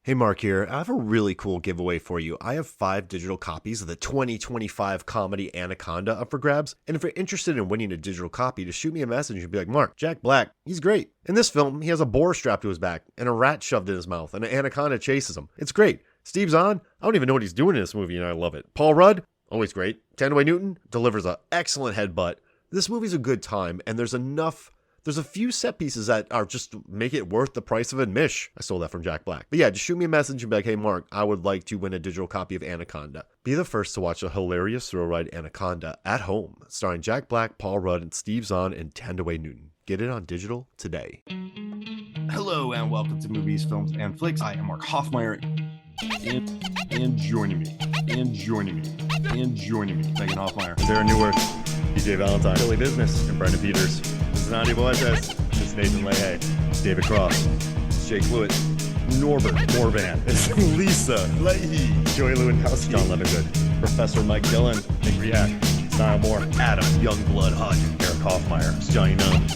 Hey Mark here. I have a really cool giveaway for you. I have 5 digital copies of the 2025 comedy Anaconda up for grabs, and if you're interested in winning a digital copy, just shoot me a message and be like, Mark, Jack Black, he's great. In this film, he has a boar strapped to his back, and a rat shoved in his mouth, and an anaconda chases him. It's great. Steve Zahn, I don't even know what he's doing in this movie, and I love it. Paul Rudd, always great. Tandaway Newton delivers an excellent headbutt. This movie's a good time, and there's a few set pieces that are just make it worth the price of admission. I stole that from Jack Black. But yeah, just shoot me a message and be like, hey Mark, I would like to win a digital copy of Anaconda. Be the first to watch a hilarious thrill ride Anaconda at home, starring Jack Black, Paul Rudd, and Steve Zahn and Tandaway Newton. Get it on digital today. Hello and welcome to Movies, Films, and Flicks. I am Mark Hoffmeyer, and joining me, Megan Hoffmeyer. And Darren Newworth, DJ Valentine, Billy Business, and Brendan Peters. This is Nani Boetes. This is Nathan Leahy. David Cross. It's Jake Fluid. Norbert Morvan. It's Lisa Leahy. Joey Lewandowski. John Levingood. Professor Mike Dillon. Nick Riak. Niall Moore. Adam Youngblood Hunt. Eric Hoffmeyer. It's Jonny Numb.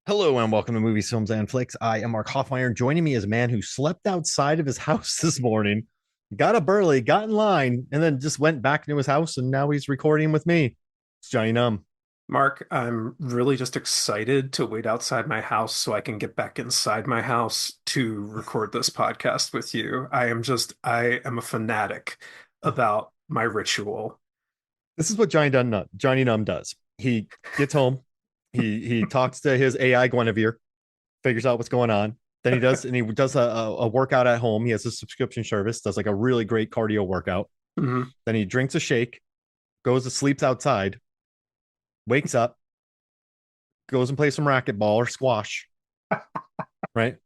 Hello and welcome to Movies, Films, and Flicks. I am Mark Hoffmeyer. Joining me is a man who slept outside of his house this morning, got up early, got in line, and then just went back into his house, and now he's recording with me. It's Jonny Numb. Mark, I'm really just excited to wait outside my house so I can get back inside my house to record this podcast with you. I am a fanatic about my ritual. This is what Jonny Numb does. He gets home, he talks to his AI Guinevere, figures out what's going on. Then he does a workout at home. He has a subscription service, does like a really great cardio workout. Mm-hmm. Then he drinks a shake, goes to sleeps outside, wakes up, goes and plays some racquetball or squash, right?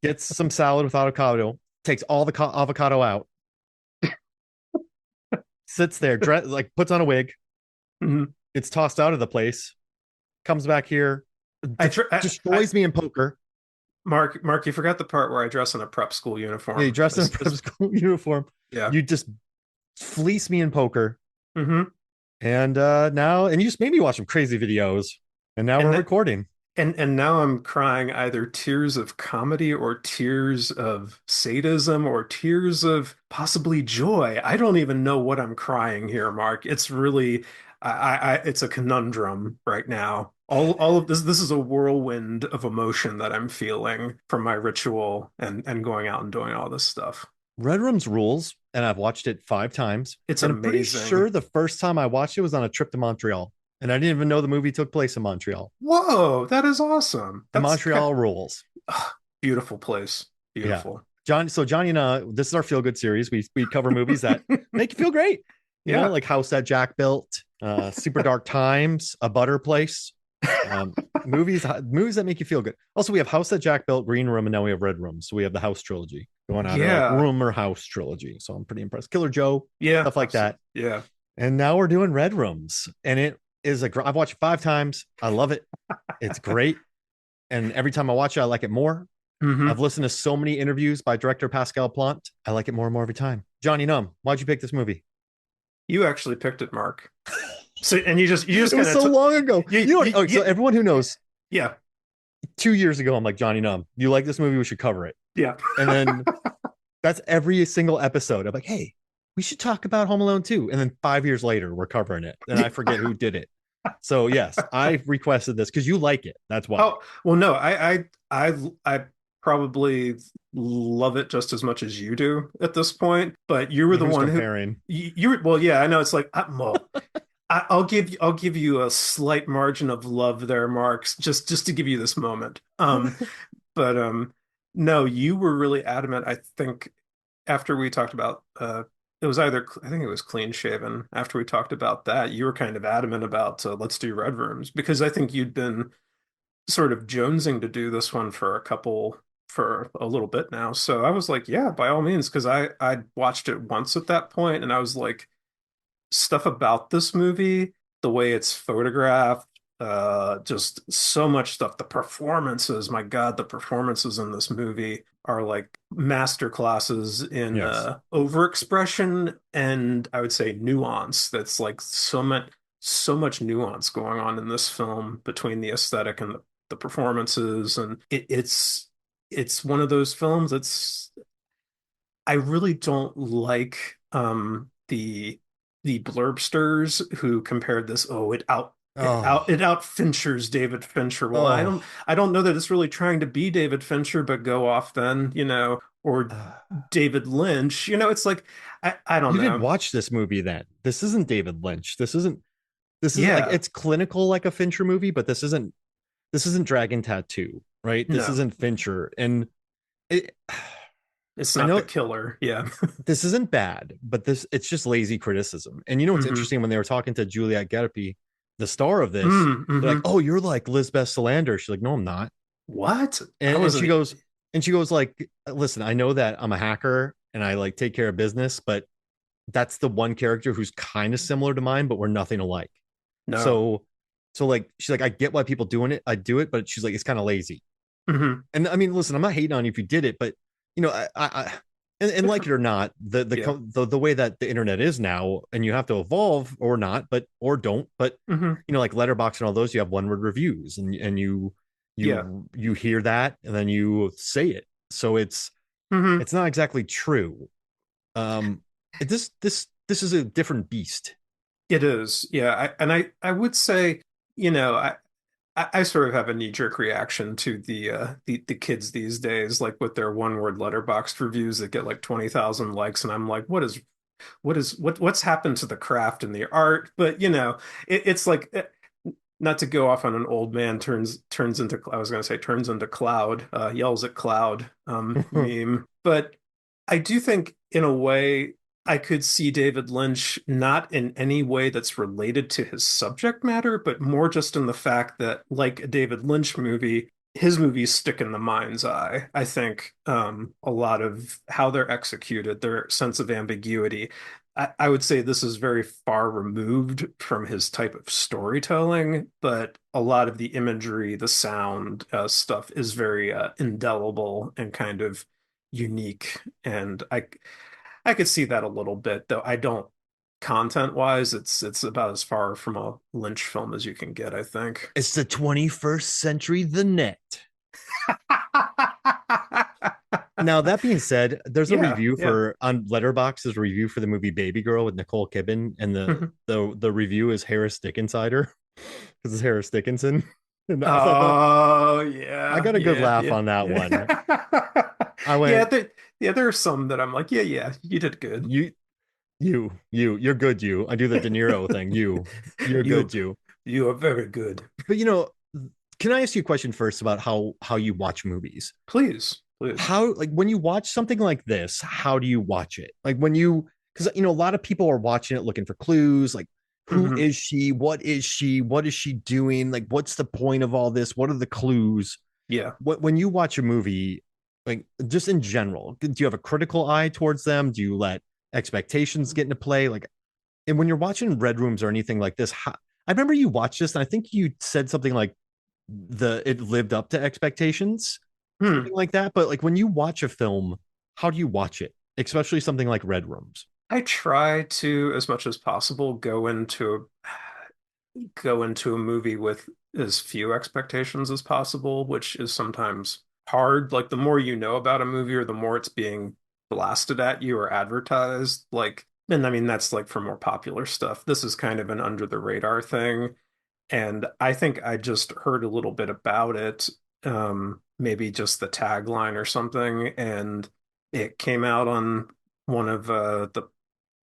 Gets some salad with avocado, takes all the avocado out, sits there, puts on a wig, mm-hmm. Gets tossed out of the place, comes back here, destroys me in poker. Mark, you forgot the part where I dress in a prep school uniform. Yeah, you dress in a prep school uniform. Yeah. You just fleece me in poker. Mm-hmm. And you just made me watch some crazy videos. And now we're recording. And now I'm crying either tears of comedy or tears of sadism or tears of possibly joy. I don't even know what I'm crying here, Mark. It's really it's a conundrum right now. All of this is a whirlwind of emotion that I'm feeling from my ritual and going out and doing all this stuff. Red Room's rules, and I've watched it 5 times. It's and amazing. I'm pretty sure the first time I watched it was on a trip to Montreal, and I didn't even know the movie took place in Montreal. Whoa, that is awesome. The Montreal rules. Beautiful place. Beautiful. Yeah. Jonny and this is our feel good series. We cover movies that make you feel great. You know, like House That Jack Built, Super Dark Times, A Butter Place. Movies that make you feel good. Also, we have House That Jack Built, Green Room, and now we have Red Room. So we have the House trilogy going on. Room or House trilogy. So I'm pretty impressed. Killer Joe, stuff like that. Yeah. And now we're doing Red Rooms, and it is I've watched it 5 times. I love it. It's great, and every time I watch it, I like it more. Mm-hmm. I've listened to so many interviews by director Pascal Plante. I like it more and more every time. Jonny Numb, why'd you pick this movie? You actually picked it, Mark. So you just it was so long ago. So everyone who knows, 2 years ago, I'm like, Jonny Numb, you like this movie? We should cover it. Yeah, and then that's every single episode. I'm like, hey, we should talk about Home Alone 2. And then 5 years later, we're covering it, and I forget who did it. So yes, I requested this because you like it. That's why. Oh well, no, I probably love it just as much as you do at this point. But you were the one comparing. Well, yeah, I know. It's like I'll give you a slight margin of love there, Marks, just to give you this moment. But no, you were really adamant. I think after we talked about it was I think it was Clean Shaven. After we talked about that, you were kind of adamant about let's do Red Rooms, because I think you'd been sort of jonesing to do this one for a little bit now. So I was like, yeah, by all means, because I watched it once at that point, and I was like, stuff about this movie, the way it's photographed, just so much stuff. The performances, my God, the performances in this movie are like master classes in overexpression, and I would say nuance. That's like so much nuance going on in this film between the aesthetic and the performances, and it's one of those films that's I really don't like the blurbsters who compared this, oh, Oh, it out Finchers David Fincher. Well, oh. I don't know that it's really trying to be David Fincher, but go off then, or David Lynch. It's like I don't You didn't know. watch this movie then. This isn't David Lynch. This isn't like Yeah, it's clinical like a Fincher movie, but this isn't Dragon Tattoo, right? This no, isn't Fincher. And it, it's I not the know killer. Yeah. this isn't bad, but it's just lazy criticism. And you know what's hmm interesting when they were talking to Juliette Gariépy, the star of this, they're like, hmm "Oh, you're like Lisbeth Salander." She's like, "No, I'm not." What? I And wasn't. she goes like, "Listen, I know that I'm a hacker and I like take care of business, but that's the one character who's kind of similar to mine, but we're nothing alike." No. So like she's like, I get why people doing it, I do it, but she's like, it's kind of lazy. hmm And I mean, listen, I'm not hating on you if you did it, but I and Good like for. it or not, Yeah. the way that the internet is now, and you have to evolve or not, but or don't, but hmm like Letterbox and all those, you have one word reviews, and Yeah. you hear that and then you say it. So hmm it's not exactly true. Um, this is a different beast. It is. Yeah. I would say, you know, I sort of have a knee-jerk reaction to the kids these days, like with their one-word letterboxed reviews that get like 20,000 likes, and I'm like, what's happened to the craft and the art? But it's like not to go off on an old man turns into I was going to say turns into cloud, yells at cloud meme, but I do think in a way I could see David Lynch not in any way that's related to his subject matter, but more just in the fact that, like a David Lynch movie, his movies stick in the mind's eye. I think a lot of how they're executed, their sense of ambiguity. I would say this is very far removed from his type of storytelling, but a lot of the imagery, the sound stuff is very indelible and kind of unique. And I could see that a little bit, though I don't content wise, it's about as far from a Lynch film as you can get, I think. It's the 21st century, the net. Now that being said, there's a Yeah, review yeah. for on Letterboxd. There's a review for the movie Baby Girl with Nicole Kidman, and the review is Harris Dickinsider because it's Harris Dickinson. And I thought that Oh, I yeah, got a good yeah, laugh yeah, on that one. yeah. I Yeah, went, there are some that I'm like, yeah, yeah, you did good. you, you're good. You, I do the De Niro thing. You're You good. You, you are very good. but can I ask you a question first about how you watch movies? Please, please. How like when you watch something like this, how do you watch it? Like when you because a lot of people are watching it looking for clues, like who hmm is she? What is she? What is she doing? Like what's the point of all this? What are the clues? Yeah. When you watch a movie, like just in general, do you have a critical eye towards them? Do you let expectations get into play? Like, and when you're watching Red Rooms or anything like this, I remember you watched this, and I think you said something like it lived up to expectations, Hmm. something like that. But like when you watch a film, how do you watch it? Especially something like Red Rooms. I try to, as much as possible, go into a movie with as few expectations as possible, which is sometimes hard. Like the more you know about a movie or the more it's being blasted at you or advertised, like, and I mean, that's like for more popular stuff. This is kind of an under the radar thing. And I think I just heard a little bit about it, maybe just the tagline or something, and it came out on one of the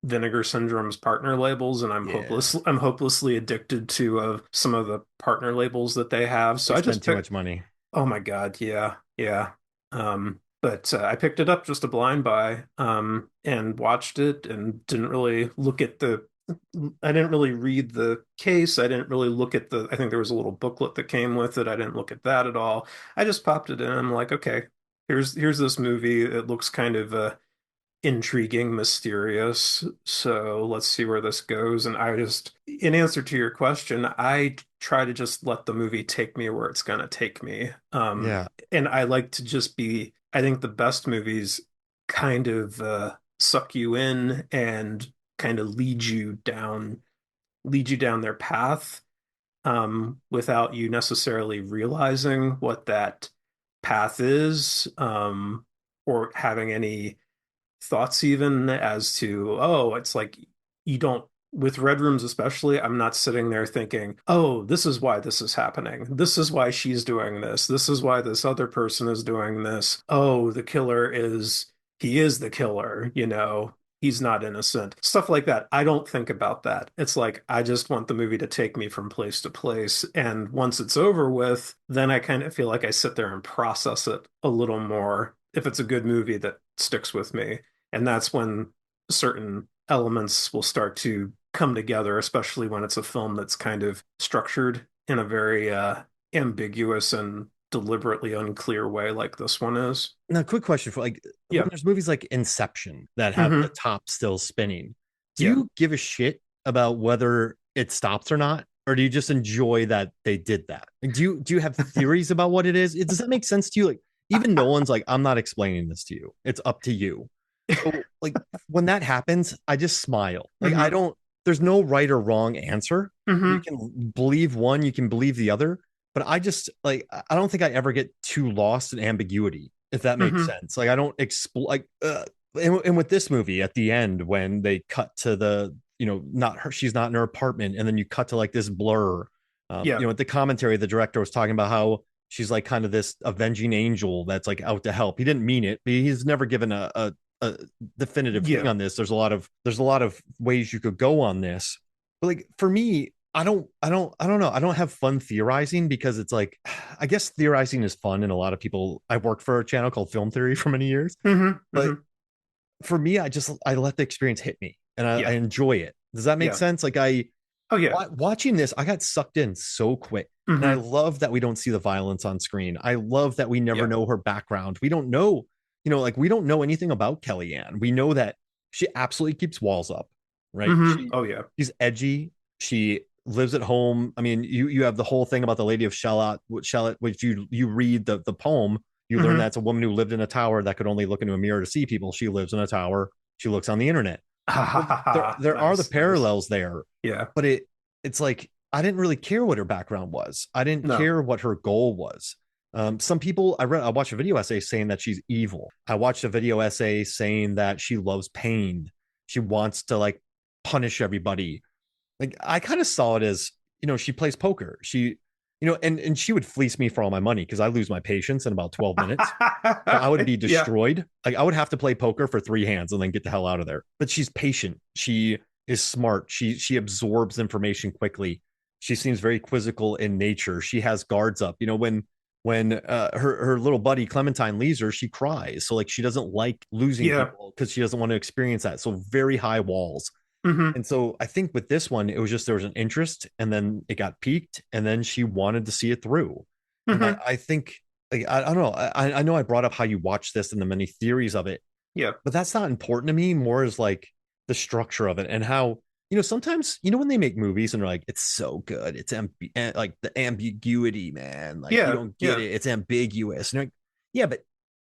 Vinegar Syndrome's partner labels, and Yeah, I'm hopelessly addicted to some of the partner labels that they have. So they I spend just too picked. much money. Oh my God, yeah, yeah. But I picked it up just a blind buy, and watched it, and didn't really look at the. I didn't really read the case. I didn't really look at the. I think there was a little booklet that came with it. I didn't look at that at all. I just popped it in. I'm like, okay, here's this movie. It looks kind of intriguing, mysterious. So let's see where this goes. And in answer to your question, I try to just let the movie take me where it's gonna take me. Yeah, And I like to just I think the best movies kind of suck you in and kind of lead you down their path. without you necessarily realizing what that path is, or having any thoughts even as to, oh, it's like you don't, with red rooms especially, I'm not sitting there thinking, oh, this is why this is happening. This is why she's doing this. This is why this other person is doing this. Oh, the killer is, he is the killer, you know. He's not innocent. Stuff like that. I don't think about that. It's like I just want the movie to take me from place to place. And once it's over with, then I kind of feel like I sit there and process it a little more if it's a good movie that sticks with me. And that's when certain elements will start to come together, especially when it's a film that's kind of structured in a very ambiguous and deliberately unclear way, like this one is. Now, quick question for like when Yeah. there's movies like Inception that have the Hmm. top still spinning, do Yeah. you give a shit about whether it stops or not? Or do you just enjoy that they did that? Like, do you have theories about what it is? Does that make sense to you? Like, even Nolan's like, I'm not explaining this to you. It's up to you. So like when that happens, I just smile. Like I Hmm. don't, there's no right or wrong answer. You Hmm. can believe one, you can believe the other. But I just like I don't think I ever get too lost in ambiguity, if that makes Hmm. sense. Like I don't explore like and with this movie at the end when they cut to the not her, she's not in her apartment, and then you cut to like this blur. Yeah. At the commentary, the director was talking about how she's like kind of this avenging angel that's like out to help. He didn't mean it, but he's never given a definitive thing Yeah. on this. There's a lot of ways you could go on this, but like for me, I don't know. I don't have fun theorizing because it's like I guess theorizing is fun, and a lot of people. I worked for a channel called Film Theory for many years, Hmm. but Hmm. for me, I let the experience hit me, and I Yeah. enjoy it. Does that make Yeah. sense? Like I Oh, yeah. watching this, I got sucked in so quick. And I Hmm. love that we don't see the violence on screen. I love that we never Yeah. know her background. We don't know, like we don't know anything about Kellyanne. We know that she absolutely keeps walls up, right? Hmm. Oh, yeah. She's edgy. She lives at home. I mean, you have the whole thing about the Lady of Shalott, which you read the poem, you learn Hmm. that's a woman who lived in a tower that could only look into a mirror to see people. She lives in a tower. She looks on the internet. Ha ha So ha there ha. there are the Nice. Nice. parallels there, Yeah. but it's like I didn't really care what her background was. I didn't No. care what her goal was. Some people I watched a video essay saying that she's evil. I watched a video essay saying that she loves pain. She wants to like punish everybody. Like I kind of saw it as, she plays poker. And she would fleece me for all my money because I lose my patience in about 12 minutes. So I would be Yeah. destroyed. Like I would have to play poker for 3 hands and then get the hell out of there. But she's patient. She is smart. She absorbs information quickly. She seems very quizzical in nature. She has guards up. When her little buddy Clementine leaves her, she cries. So like she doesn't like losing Yeah. people because she doesn't want to experience that. So very high walls. Hmm. And so I think with this one, it was just there was an interest and then it got piqued and then she wanted to see it through. And I, Hmm. I think, like, I don't know. I know I brought up how you watch this and the many theories of it, Yeah. but that's not important to me. More is like the structure of it and how, sometimes, when they make movies and they're like, it's so good. Like the ambiguity, man. Like you Yeah. don't get Yeah. it. It's ambiguous. And you're like, yeah, but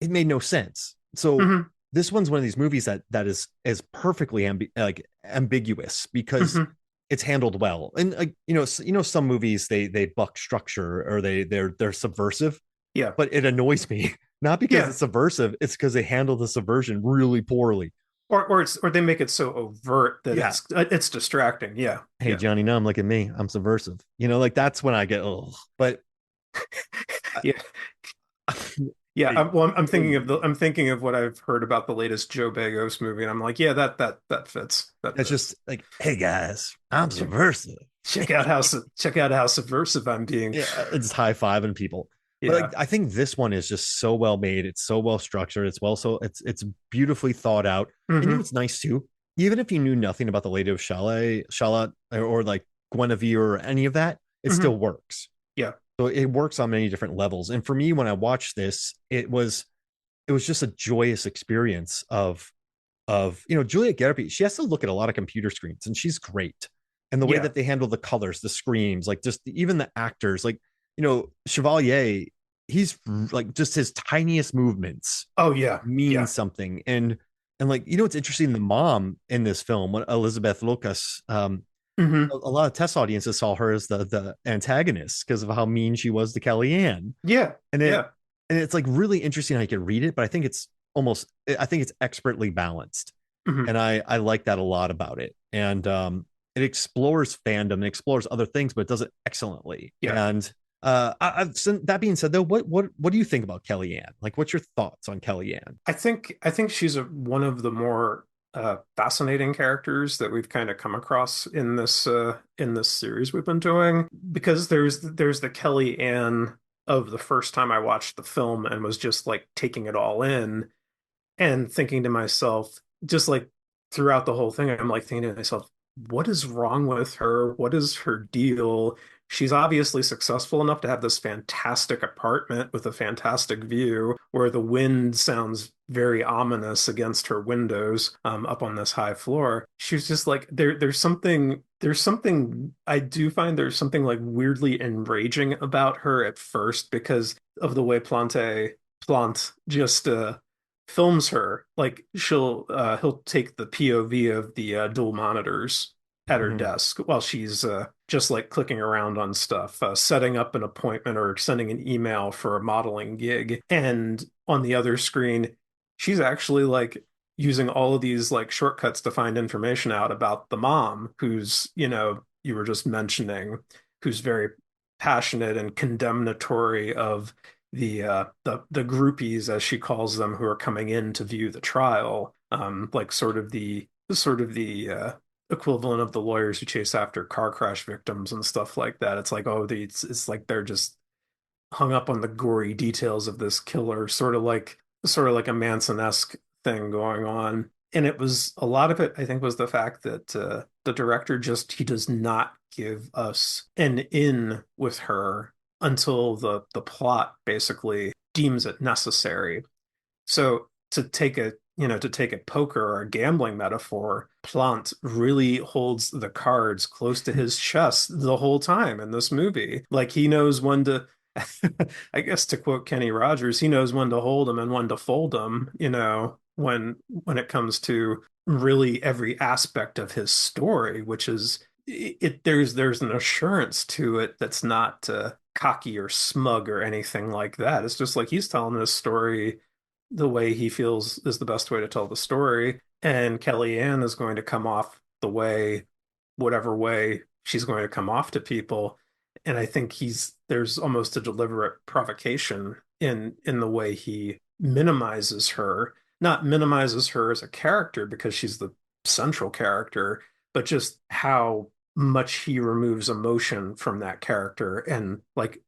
it made no sense. So Hmm. this one's one of these movies that is perfectly ambiguous because Hmm. it's handled well. And like some movies they buck structure or they're subversive, Yeah. but it annoys me not because Yeah. it's subversive, it's because they handle the subversion really poorly. Or they make it so overt that Yeah. it's distracting. Yeah. Hey, Yeah. Johnny Numb, look at me, I'm subversive. Like that's when I get, oh, but Yeah. Yeah. hey, I'm thinking of what I've heard about the latest Joe Bagos movie, and I'm like, yeah, that fits. That that's fits. just like, hey guys, I'm Check, subversive. check out how subversive I'm being. Yeah, it's high-fiving people. But Yeah. like I think this one is just so well made. It's so well structured. It's beautifully thought out. And Hmm. it's nice too. Even if you knew nothing about the Lady of Shalott, or like Guinevere or any of that, it Hmm. still works. Yeah. So it works on many different levels. And for me, when I watched this, it was just a joyous experience of Juliette Gariépy. She has to look at a lot of computer screens, and she's great. And the way Yeah. that they handle the colors, the screams, like just even the actors, like Chevalier, he's like just his tiniest movements Oh, yeah. mean Yeah. something. And like it's interesting, the mom in this film, Elizabeth Lucas, Hmm. A lot of test audiences saw her as the antagonist because of how mean she was to Kellyanne. Yeah. And Yeah. it's like really interesting how you can read it, but I think it's expertly balanced. Hmm. And I like that a lot about it. And it explores fandom and explores other things, but it does it excellently. Yeah. And that being said, though, what do you think about Kellyanne? Like, what's your thoughts on Kellyanne? I think she's one of the more fascinating characters that we've kind of come across in this series we've been doing, because there's the Kelly Ann of the first time I watched the film and was just like taking it all in and thinking to myself, just like throughout the whole thing, I'm like thinking to myself, what is wrong with her? What is her deal? She's obviously successful enough to have this fantastic apartment with a fantastic view where the wind sounds very ominous against her windows up on this high floor. She's just like there's something I do find there's something like weirdly enraging about her at first because of the way Plante just films her. Like he'll take the POV of the dual monitors at her Mhm. desk while she's just like clicking around on stuff, setting up an appointment or sending an email for a modeling gig. And on the other screen, she's actually like using all of these like shortcuts to find information out about the mom who's, you were just mentioning, who's very passionate and condemnatory of the groupies, as she calls them, who are coming in to view the trial, like sort of the equivalent of the lawyers who chase after car crash victims and stuff like that. It's like, oh, it's like they're just hung up on the gory details of this killer, sort of like a Manson-esque thing going on. And it was a lot of it, I think, was the fact that the director just he does not give us an in with her until the plot basically deems it necessary. So to take a poker or a gambling metaphor, Plant really holds the cards close to his chest the whole time in this movie. Like he knows when to, I guess to quote Kenny Rogers, he knows when to hold them and when to fold them, when it comes to really every aspect of his story, which is there's an assurance to it that's not cocky or smug or anything like that. It's just like he's telling this story the way he feels is the best way to tell the story. And Kellyanne is going to come off whatever way she's going to come off to people. And I think there's almost a deliberate provocation in the way he minimizes her, not minimizes her as a character because she's the central character, but just how much he removes emotion from that character and like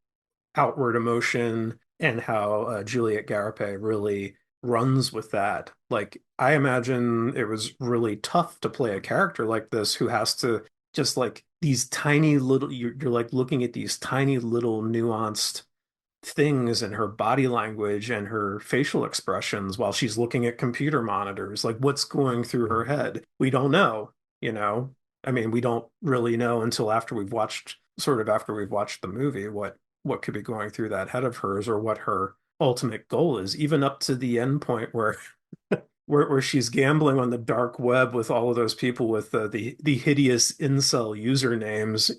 outward emotion and how Juliette Gariépy really runs with that. Like, I imagine it was really tough to play a character like this who has to just like these tiny little, you're like looking at these tiny little nuanced things in her body language and her facial expressions while she's looking at computer monitors. Like, what's going through her head? We don't know, you know? I mean, we don't really know until after we've watched the movie what could be going through that head of hers or what her ultimate goal is, even up to the end point where she's gambling on the dark web with all of those people with the hideous incel usernames,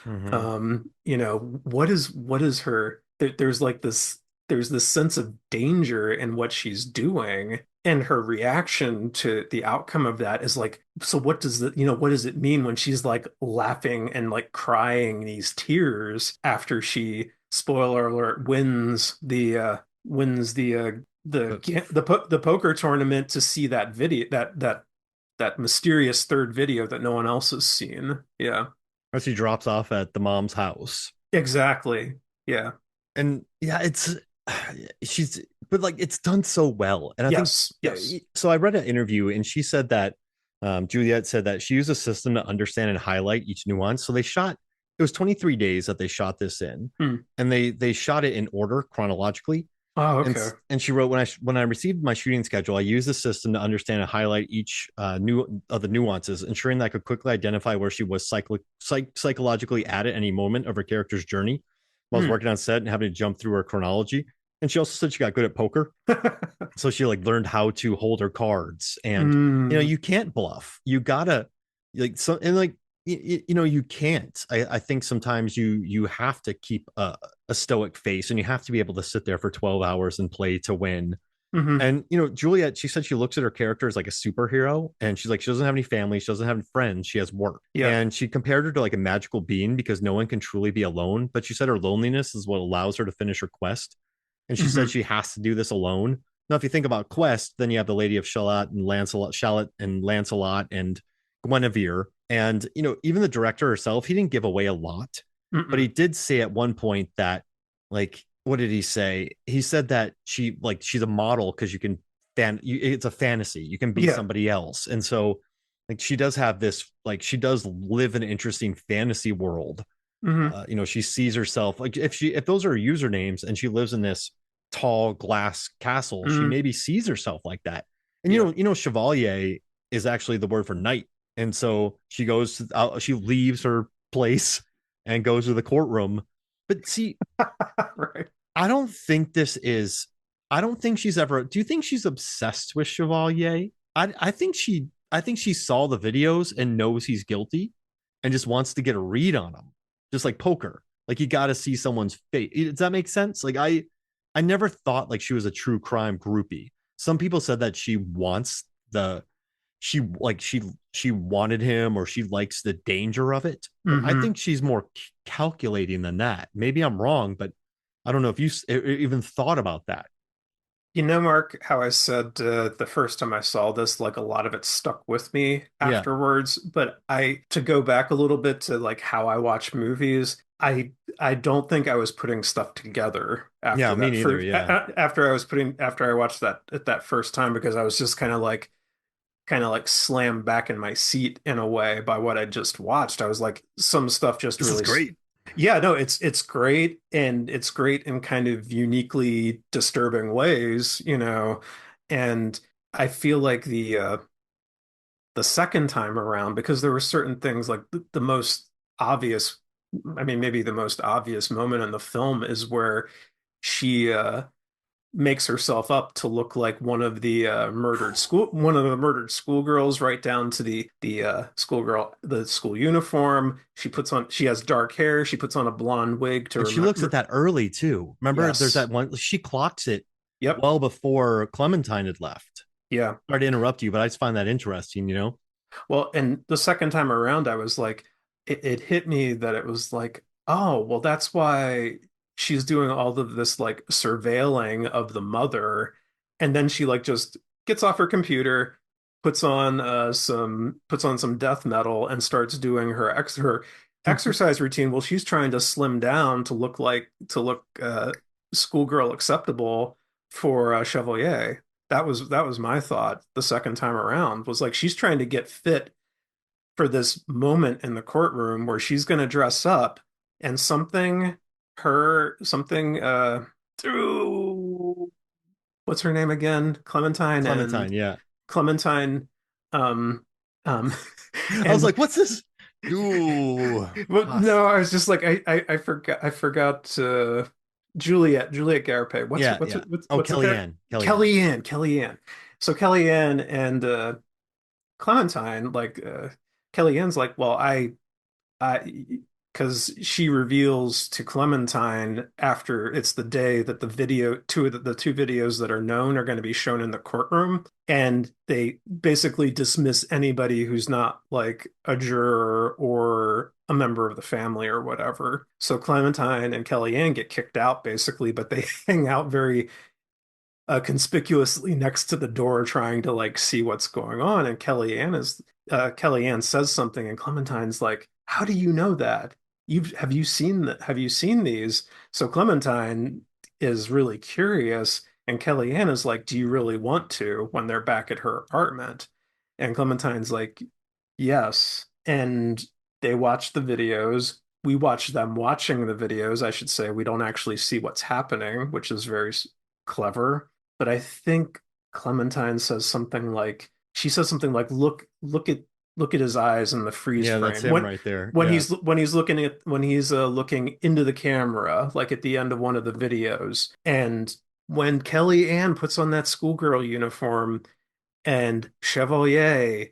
Mhm. what is her there's like this sense of danger in what she's doing, and her reaction to the outcome of that is like, so what does it mean when she's like laughing and like crying these tears after she, spoiler alert, Uh, the poker tournament to see that video, that mysterious third video that no one else has seen. Yeah, As she drops off at the mom's house. exactly. Yeah. And yeah, she's but like it's done so well. And I think Yes. Yes. so. I read an interview and she said that Juliette said that she used a system to understand and highlight each nuance. So it was 23 days that they shot this in, Hmm. and they shot it in order chronologically. Oh, And okay. and she wrote, when I received my shooting schedule, I used the system to understand and highlight each new of the nuances, ensuring that I could quickly identify where she was psychologically at any moment of her character's journey. While I was Hmm. working on set and having to jump through her chronology. And she also said she got good at poker, so she like learned how to hold her cards. And Hmm. you can't bluff. You gotta like so and like you can't. I think sometimes you have to keep a stoic face, and you have to be able to sit there for 12 hours and play to win. Hmm. And Juliette, she said she looks at her character as like a superhero, and she's like, she doesn't have any family, she doesn't have any friends, she has work. Yeah. And she compared her to like a magical being because no one can truly be alone. But she said her loneliness is what allows her to finish her quest. And she said Hmm. she has to do this alone. Now, if you think about quest, then you have the Lady of Shalott and Lancelot and Guinevere. And even the director herself, he didn't give away a lot, but he Mm-mm. did say at one point that, like, what did he say? He said that she's a model because you can it's a fantasy. You can be Yeah. somebody else. And so like she does have this, like, she does live an interesting fantasy world. Hmm. She sees herself like, if those are her usernames and she lives in this tall glass castle, she Hmm. maybe sees herself like that. And Yeah. chevalier is actually the word for knight. And so she leaves her place and goes to the courtroom. But see, Right. I don't think this is. I don't think she's ever. Do you think she's obsessed with Chevalier? I think she. I think she saw the videos and knows he's guilty, and just wants to get a read on him, just like poker. Like you got to see someone's face. Does that make sense? Like I never thought like she was a true crime groupie. Some people said that she wants the. She wanted him, or she likes the danger of it. But I Hmm. think she's more calculating than that. Maybe I'm wrong, but I don't know if you even thought about that. Mark, how I said the first time I saw this, like a lot of it stuck with me Yeah. afterwards. But to go back a little bit to like how I watch movies, I don't think I was putting stuff together Yeah, after me that neither. first Yeah. after I watched that at that first time because I was just kind of like slammed back in my seat in a way by what I just watched. I was like, some stuff just This is really, great. yeah, no, it's great, and it's great in kind of uniquely disturbing ways. And I feel like the second time around, because there were certain things like the most obvious, I mean, maybe the most obvious moment in the film is where she makes herself up to look like one of the murdered schoolgirls, right down to the school uniform. She has dark hair. She puts on a blonde wig to And she looks at remember. that early too. Remember, there's Yes. that one. She clocks it Yep. well before Clementine had left. Yeah. Sorry to interrupt you, but I just find that interesting. Well, and the second time around, I was like, it hit me that it was like, oh, well, that's why she's doing all of this like surveilling of the mother, and then she like just gets off her computer, puts on some death metal, and starts doing her exercise routine. Well, she's trying to slim down to look schoolgirl acceptable for Chevalier. That was my thought the second time around, was like she's trying to get fit for this moment in the courtroom where she's going to dress up, and something through, what's her name again? Clementine and Clementine, yeah. Clementine um um I was and like, what's this? Ooh, but gosh. no, I was just like I forgot Juliette Gariépy. What's her Yeah, what's her yeah. what's, Oh, what's the character? Kellyanne, Kellyanne. Kellyanne. So Kellyanne and Clementine, like Kellyanne's like, well, I, because she reveals to Clementine after it's the day that the two videos that are known are going to be shown in the courtroom, and they basically dismiss anybody who's not like a juror or a member of the family or whatever. So Clementine and Kellyanne get kicked out basically, but they hang out very conspicuously next to the door trying to like see what's going on. And Kellyanne says something, and Clementine's like, how do you know that? Have you seen these? So Clementine is really curious, and Kellyanne is like, do you really want to, when they're back at her apartment? And Clementine's like, yes. And they watch the videos. We watch them watching the videos. I should say we don't actually see what's happening, which is very clever. But I think Clementine says something like, look at his eyes in the freeze Yeah, that's frame him right there. when Yeah. he's looking into the camera, like at the end of one of the videos. And when Kelly Ann puts on that schoolgirl uniform and Chevalier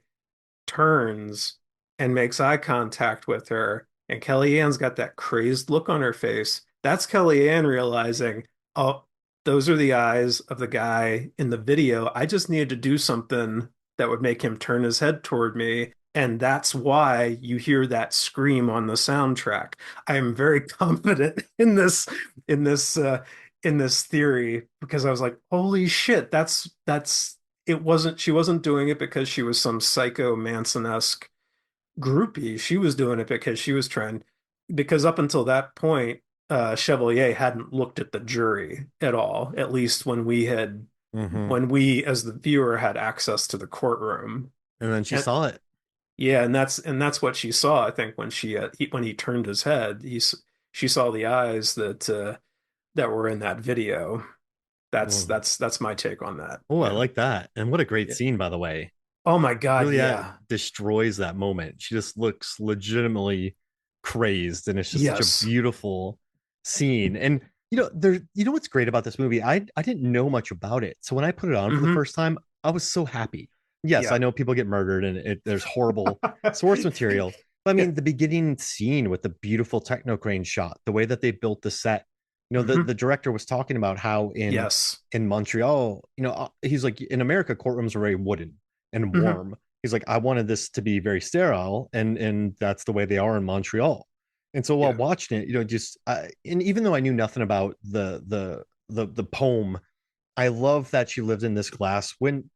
turns and makes eye contact with her, and Kellyanne's got that crazed look on her face. That's Kellyanne realizing, oh, those are the eyes of the guy in the video. I just needed to do something that would make him turn his head toward me. And that's why you hear that scream on the soundtrack. I am very confident in this in this theory because I was like, holy shit, that's it wasn't she wasn't doing it because she was some psycho Manson-esque groupie. She was doing it because she was trying because up until that point, Chevalier hadn't looked at the jury at all, at least Mm-hmm. when we as the viewer had access to the courtroom. And then she And saw it. yeah, and that's what she saw, I think, when when he turned his head, she saw the eyes that were in that video. Oh, That's my take on that. oh, I Yeah. like that. And what a great Yeah. scene, by the way. Oh my God, Juliette yeah. destroys that moment. She just looks legitimately crazed, and it's just such a Yes. beautiful scene. And you know what's great about this movie? I didn't know much about it, so when I put it on for the Hmm. first time, I was so happy. Yes, I Yeah. know people get murdered, and there's horrible source material. But I Yeah. mean, the beginning scene with the beautiful techno crane shot, the way that they built the set. The Hmm. director was talking about how Yes. in Montreal, he's like, in America, courtrooms are very wooden and Hmm. warm. He's like, I wanted this to be very sterile, and that's the way they are in Montreal. And so while Yeah. watching it, just and even though I knew nothing about the poem, I love that she lived in this glass when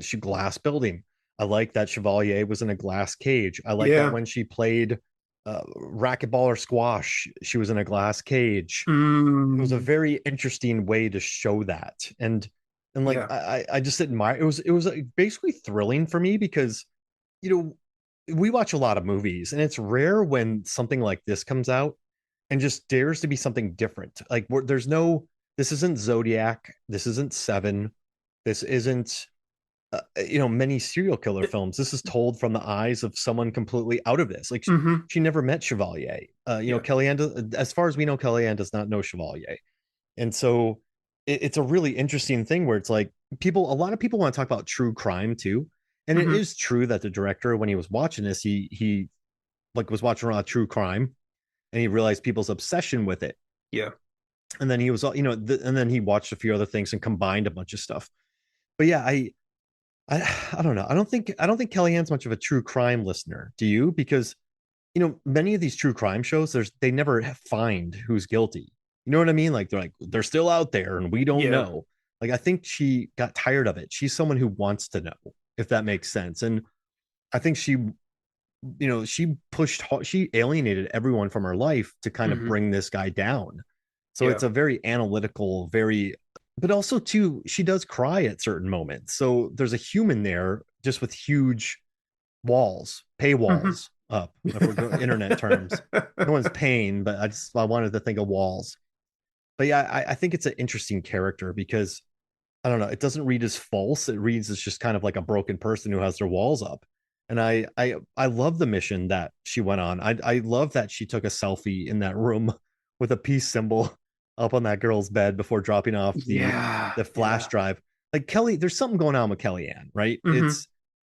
she glass building. I like that Chevalier was in a glass cage. I like that Yeah. when she played racquetball or squash, she was in a glass cage. It was a Mm. very interesting way to show that. And like Yeah. I just admire it was like basically thrilling for me because you know we watch a lot of movies and it's rare when something like this comes out and just dares to be something different. Like there's no, this isn't Zodiac, this isn't Seven, this isn't many serial killer films. This is told from the eyes of someone completely out of this. Like Hmm. she never met Chevalier. Yeah. Kellyanne, as far as we know, Kellyanne does not know Chevalier. And so it's a really interesting thing where it's like a lot of people want to talk about true crime too. And it Hmm. is true that the director, when he was watching this, he like was watching a lot of true crime and he realized people's obsession with it. Yeah. And then he was, and then he watched a few other things and combined a bunch of stuff. But yeah, I don't know. I don't think Kellyanne's much of a true crime listener. Do you? Because many of these true crime shows, they never find who's guilty. You know what I mean? Like they're still out there and we don't Yeah. know. Like I think she got tired of it. She's someone who wants to know, if that makes sense. And I think she alienated everyone from her life to kind of Hmm. bring this guy down. So Yeah. it's a very analytical, but also too, she does cry at certain moments. So there's a human there just with huge walls, Hmm. paywalls up, if we're going internet terms. No one's paying, but I wanted to think of walls. But yeah, I think it's an interesting character because I don't know, it doesn't read as false. It reads as just kind of like a broken person who has their walls up. And I love the mission that she went on. I love that she took a selfie in that room with a peace symbol up on that girl's bed before dropping off Yeah. the flash Yeah. drive. Like Kelly, there's something going on with Kellyanne, right? Hmm.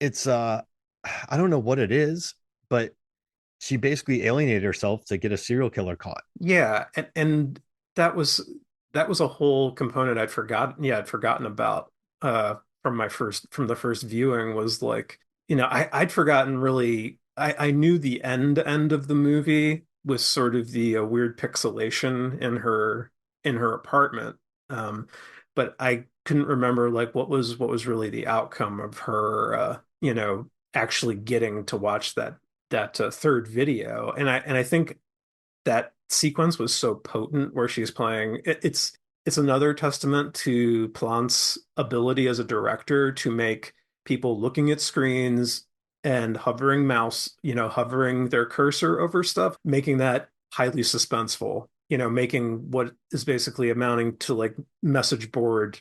It's I don't know what it is, but she basically alienated herself to get a serial killer caught. Yeah. And that was that was a whole component I'd forgotten. Yeah, I'd forgotten about from the first viewing was like, I'd forgotten really I knew the end of the movie was sort of the weird pixelation in her apartment. Um, but I couldn't remember like what was really the outcome of her actually getting to watch that third video. And I think that sequence was so potent where she's playing it's another testament to Plante's ability as a director to make people looking at screens and hovering their cursor over stuff, making that highly suspenseful, making what is basically amounting to like message board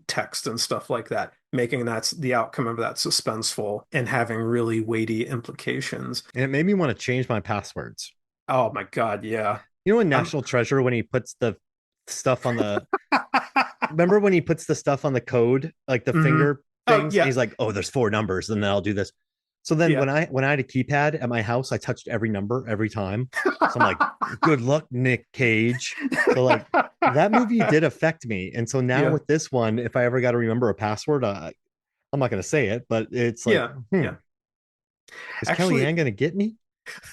text and stuff like that, making that's the outcome of that suspenseful and having really weighty implications. And it made me want to change my passwords. Oh my God, yeah. In I'm National Treasure when he puts the stuff on the remember when he puts the stuff on the code, like the Mhm. finger Oh things, and yeah. he's like, oh, there's four numbers, and then I'll do this. So then Yeah. when I had a keypad at my house, I touched every number every time. So I'm like, good luck, Nick Cage. So like that movie did affect me. And so now Yeah. with this one, if I ever got to remember a password, I'm not going to say it, but it's like, Yeah. Yeah. is Actually, Kellyanne going to get me?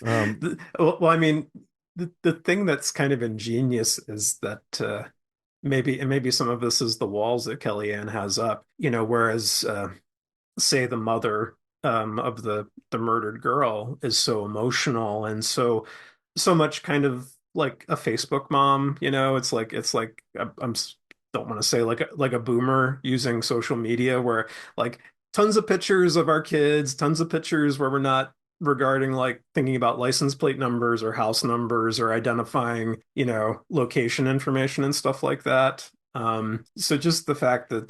well, I mean, the thing that's kind of ingenious is that maybe some of this is the walls that Kellyanne has up, whereas say the mother of the murdered girl is so emotional and so much kind of like a Facebook mom, it's like don't want to say like a boomer using social media where like tons of pictures of our kids, tons of pictures where we're not regarding like thinking about license plate numbers or house numbers or identifying, location information and stuff like that. So just the fact that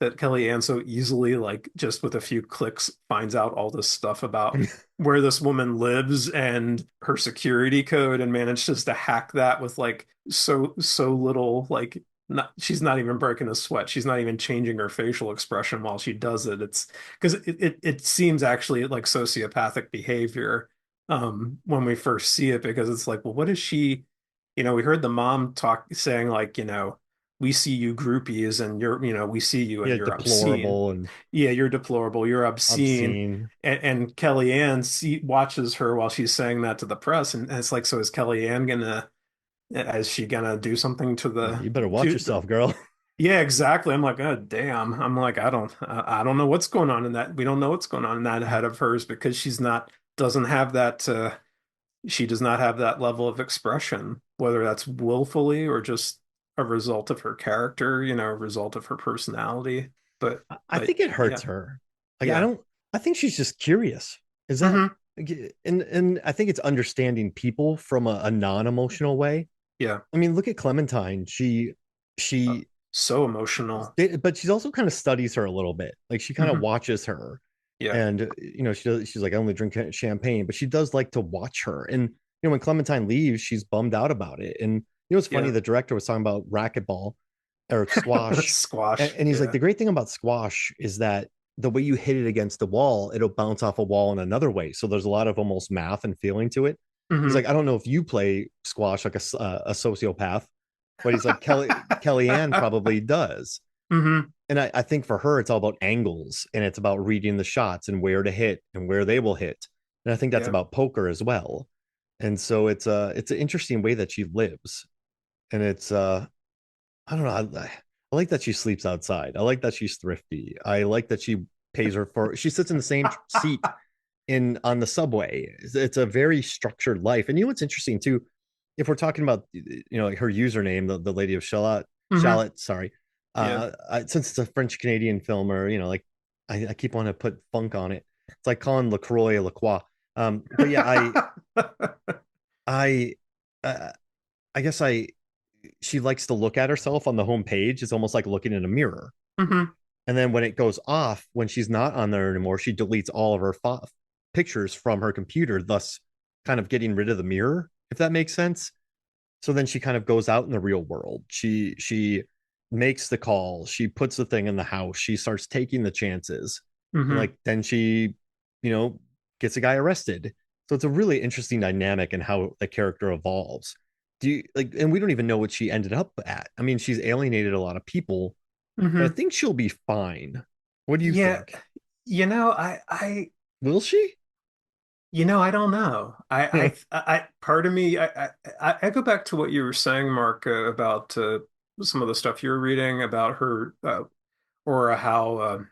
Kellyanne so easily, like just with a few clicks, finds out all this stuff about where this woman lives and her security code and manages to hack that with like so little like not she's not even breaking a sweat. She's not even changing her facial expression while she does it. It's because it seems actually like sociopathic behavior when we first see it because it's like, well, what is she? We heard the mom talk saying like, we see you groupies and we see you and Yeah, you're obscene. deplorable and Yeah, you're deplorable. You're obscene. obscene. And Kellyanne watches her while she's saying that to the press. And it's like, so is she gonna do something to Yeah, the, you better watch to, yourself, girl. yeah, exactly. I'm like, oh, damn. I'm like, I don't know what's going on in that. We don't know what's going on in that head of hers because doesn't have that, she does not have that level of expression, whether that's willfully or just a result of her character, a result of her personality. But, I think it yeah, hurts her. Like yeah. I think she's just curious. Is that Hmm. and I think it's understanding people from a non-emotional way. Yeah. I mean, look at Clementine. Uh, She so emotional. but she's also kind of studies her a little bit. Like she kind of Hmm. watches her, Yeah. and she's like, I only drink champagne, but she does like to watch her. And when Clementine leaves, she's bummed out about it. And it's funny. Yeah. The director was talking about racquetball or squash, Squash. and he's like, Yeah. the great thing about squash is that the way you hit it against the wall, it'll bounce off a wall in another way. So there's a lot of almost math and feeling to it. He's Hmm. like, I don't know if you play squash like a sociopath, but he's like, Kellyanne probably does. Hmm. And I think for her, it's all about angles and it's about reading the shots and where to hit and where they will hit. And I think that's Yeah. about poker as well. And so it's an interesting way that she lives. And it's I don't know. I like that she sleeps outside. I like that she's thrifty. I like that she sits in the same seat in on the subway. It's a very structured life. And what's interesting too, if we're talking about like her username, the Lady of Hmm. Shallot, sorry. Yeah. Since it's a French Canadian film, or like I keep wanting to put funk on it. It's like calling LaCroix LaCroix. But yeah, I uh, I guess she likes to look at herself on the home page. It's almost like looking in a mirror. Hmm. And then when it goes off, when she's not on there anymore, she deletes all of her pictures from her computer, thus kind of getting rid of the mirror, if that makes sense. So then she kind of goes out in the real world. She makes the call, she puts the thing in the house, she starts taking the chances. And Hmm. like then she, you know, gets a guy arrested. So it's a really interesting dynamic and how the character evolves. Do you like, and we don't even know what she ended up at. I mean, she's alienated a lot of people, but I Hmm. think she'll be fine. What do you Yeah. think? Will she? I don't know. Part of me, I go back to what you were saying, Mark, about some of the stuff you were reading about her, or how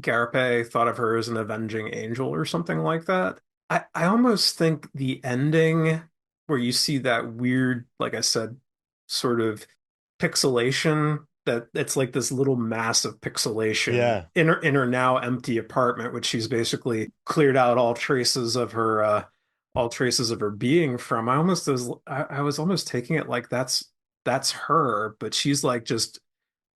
Gariépy thought of her as an avenging angel or something like that. I almost think the ending where you see that weird, like I said, sort of pixelation that it's like this little mass of pixelation Yeah. in her now empty apartment, which she's basically cleared out all traces of her being from. I was almost taking it like that's her, but she's like just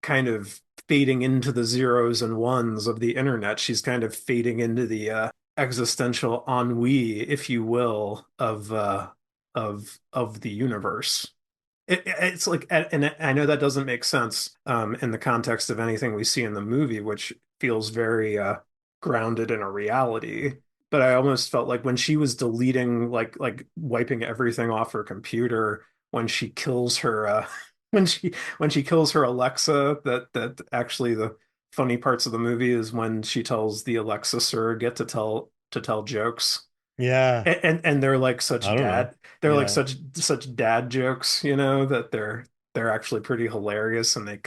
kind of fading into the zeros and ones of the internet. She's kind of fading into the existential ennui, if you will, of the universe. It's like, and I know that doesn't make sense in the context of anything we see in the movie, which feels very grounded in a reality. but I almost felt like when she was deleting, like wiping everything off her computer, when she kills her when she kills her Alexa, that actually the funny parts of the movie is when she tells the Alexa surrogate to tell jokes. Yeah. And they're like I such don't know. dad they're like Yeah. such dad jokes, you know, that they're actually pretty hilarious, and they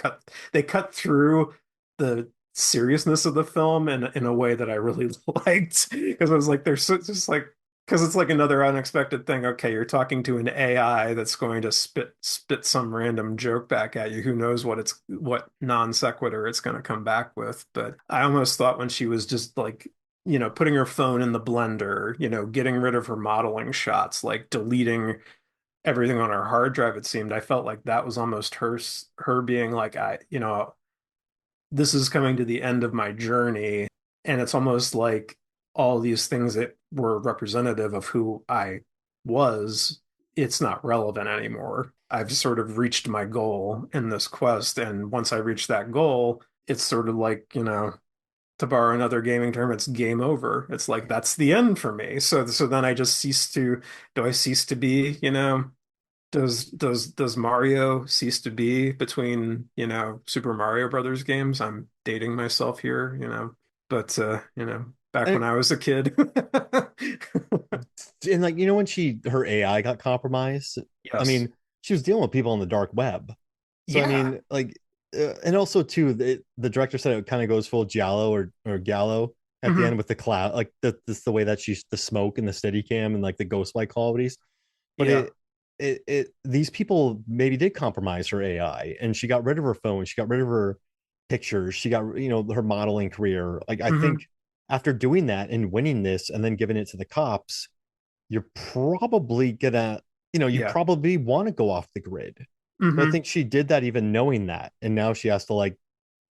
cut through the seriousness of the film in a way that I really liked, because I was like, they're so, just like, because it's like another unexpected thing. Okay, you're talking to an AI that's going to spit some random joke back at you. Who knows what non sequitur it's going to come back with. But I almost thought when she was just like, putting her phone in the blender, getting rid of her modeling shots, like deleting everything on her hard drive, it seemed. I felt like that was almost her being like, this is coming to the end of my journey. And it's almost like all these things that were representative of who I was, it's not relevant anymore. I've sort of reached my goal in this quest. And once I reach that goal, it's sort of like, to borrow another gaming term, it's game over. It's like that's the end for me. So then I just do I cease to be, does Mario cease to be between, Super Mario Brothers games? I'm dating myself here, but back when And, I was a kid. and like, when her AI got compromised, I Yes. mean, she was dealing with people on the dark web. So I Yeah. mean, like, and also too, the director said it kind of goes full Giallo or Gallo at the Hmm. end with the cloud, like the way that she's the smoke and the steady cam and like the ghost light qualities. But Yeah. these people maybe did compromise her AI, and she got rid of her phone, she got rid of her pictures, she got her modeling career. Like I Hmm. think after doing that and winning this and then giving it to the cops, you're probably gonna, you Yeah. probably want to go off the grid. But I Hmm. think she did that even knowing that, and now she has to like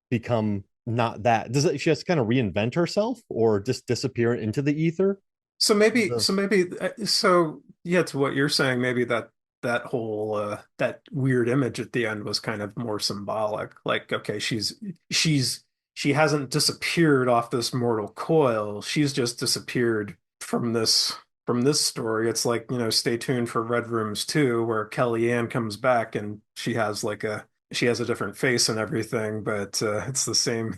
become not that. Does it? She has to kind of reinvent herself or just disappear into the ether. The So yeah, to what you're saying, maybe that whole that weird image at the end was kind of more symbolic. Like, okay, she's she hasn't disappeared off this mortal coil. She's just disappeared from this story. It's like, stay tuned for Red Rooms 2, where Kellyanne comes back and she has a different face and everything, but it's the same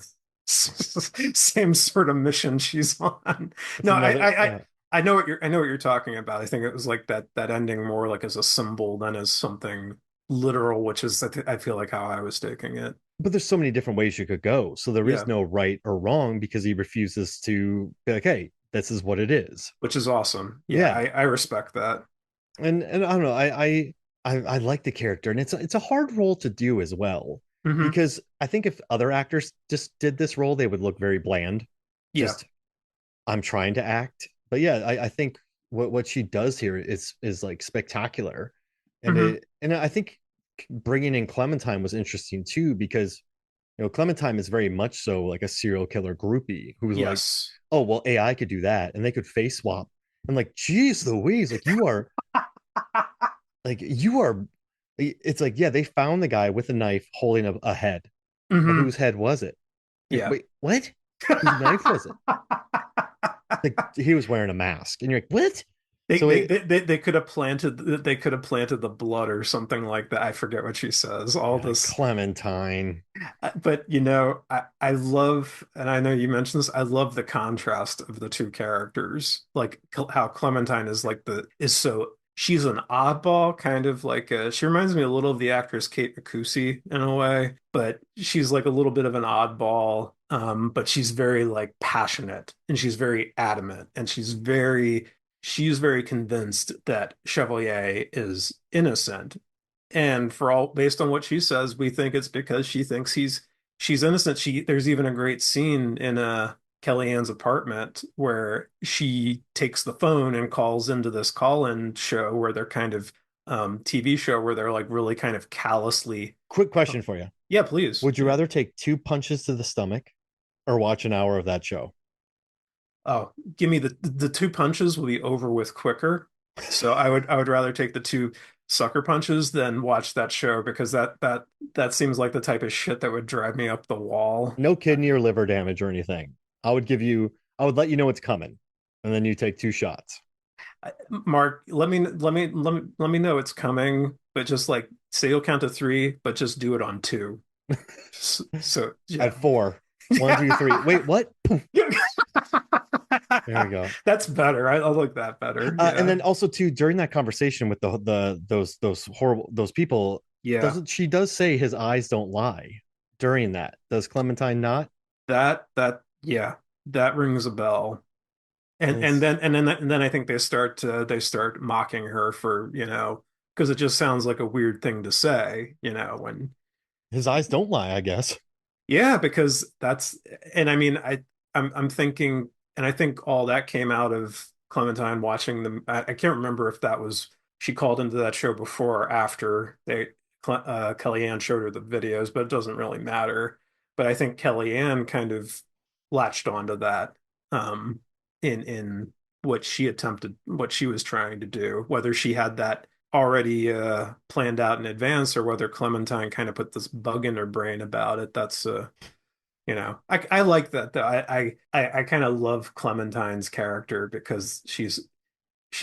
same sort of mission she's on. it's No, another. Yeah. I know what you're talking about. I think it was like that ending more like as a symbol than as something literal, which is I feel like how I was taking it. But there's so many different ways you could go. So there is Yeah, no right or wrong because he refuses to be like, hey, this is what it is. which is awesome. Yeah, Yeah. I respect that. And I don't know, I like the character, and it's a hard role to do as well. Hmm. Because I think if other actors just did this role, they would look very bland. Yeah. Just I'm trying to act. But yeah, I think what she does here is like spectacular. Hmm. And I think bringing in Clementine was interesting too, because Clementine is very much so like a serial killer groupie who's like, Yes. oh well, AI could do that, and they could face swap. And like, geez Louise, you are it's like, yeah, they found the guy with a knife holding a head. But Hmm. whose head was it? Like, Yeah. wait, what? Whose knife was it? Like he was wearing a mask, and you're like, what? They, So they it, they they they could have planted the blood or something like that. I forget what she says. All yeah, this, Clementine. but I love, and I know you mentioned this. I love the contrast of the two characters, like how Clementine is like she's an oddball, kind of like she reminds me a little of the actress Kate Micusi in a way, but she's like a little bit of an oddball. But she's very like passionate, and she's very adamant, and she's very convinced that Chevalier is innocent. And for all based on what she says, we think it's because she thinks she's innocent. There's even a great scene in Kellyanne's apartment where she takes the phone and calls into this call-in show where they're kind of TV show where they're like really kind of callously. Quick Oh, question for you: yeah, please. would you Yeah. rather take two punches to the stomach or watch an hour of that show? Oh, give me the two punches will be over with quicker. So I would rather take the two sucker punches than watch that show, because that seems like the type of shit that would drive me up the wall. No kidney or liver damage or anything. I would let you know it's coming. And then you take 2 shots. Mark, let me know it's coming, but just like say you'll count to three, but just do it on two. So At yeah. 4. 1, 2, 3. Wait, what? Poof. There we go. That's better. I like that better. And Yeah. then also too, during that conversation with those horrible those people, Yeah. doesn't she does say his eyes don't lie during that? Does Clementine not? Yeah, that rings a bell. And it's, And then I think they start mocking her for, because it just sounds like a weird thing to say, when his eyes don't lie, I guess. yeah, because that's and I mean I'm thinking and I think all that came out of Clementine watching them. I can't remember if that was she called into that show before or after Kellyanne showed her the videos, but it doesn't really matter. But I think Kellyanne kind of latched onto that um in what she was trying to do, whether she had that already planned out in advance or whether Clementine kind of put this bug in her brain about it. That's I like that though. I kind of love Clementine's character because she's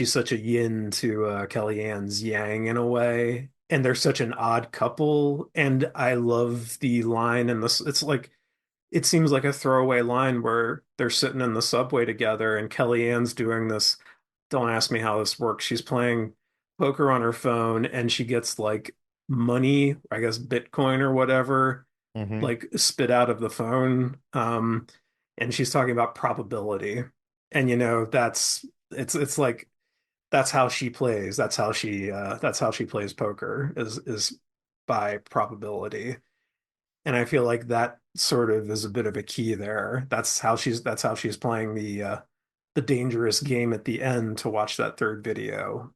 such a yin to Kellyanne's yang in a way, and they're such an odd couple. And I love the line and this. It's like it seems like a throwaway line where they're sitting in the subway together, and Kellyanne's doing this. Don't ask me how this works. She's playing poker on her phone, and she gets like money, I guess Bitcoin or whatever, Mm-hmm. like spit out of the phone. And she's talking about probability. And it's like that's how she plays. That's how she plays poker is by probability. And I feel like that sort of is a bit of a key there. That's how she's playing the dangerous game at the end to watch that third video.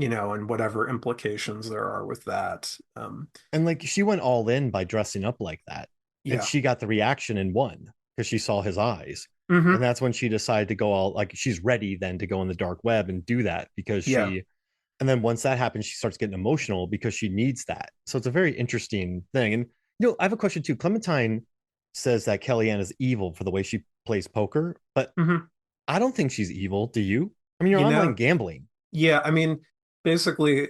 And whatever implications there are with that. And like she went all in by dressing up like that. And Yeah. she got the reaction and won because she saw his eyes. And Hmm. that's when she decided to go all like she's ready then to go on the dark web and do that because Yeah. she and then once that happens, she starts getting emotional because she needs that. So it's a very interesting thing. And I have a question too. Clementine says that Kellyanne is evil for the way she plays poker, but Hmm. I don't think she's evil. Do you? I mean, you're You online know, gambling. yeah, I mean, basically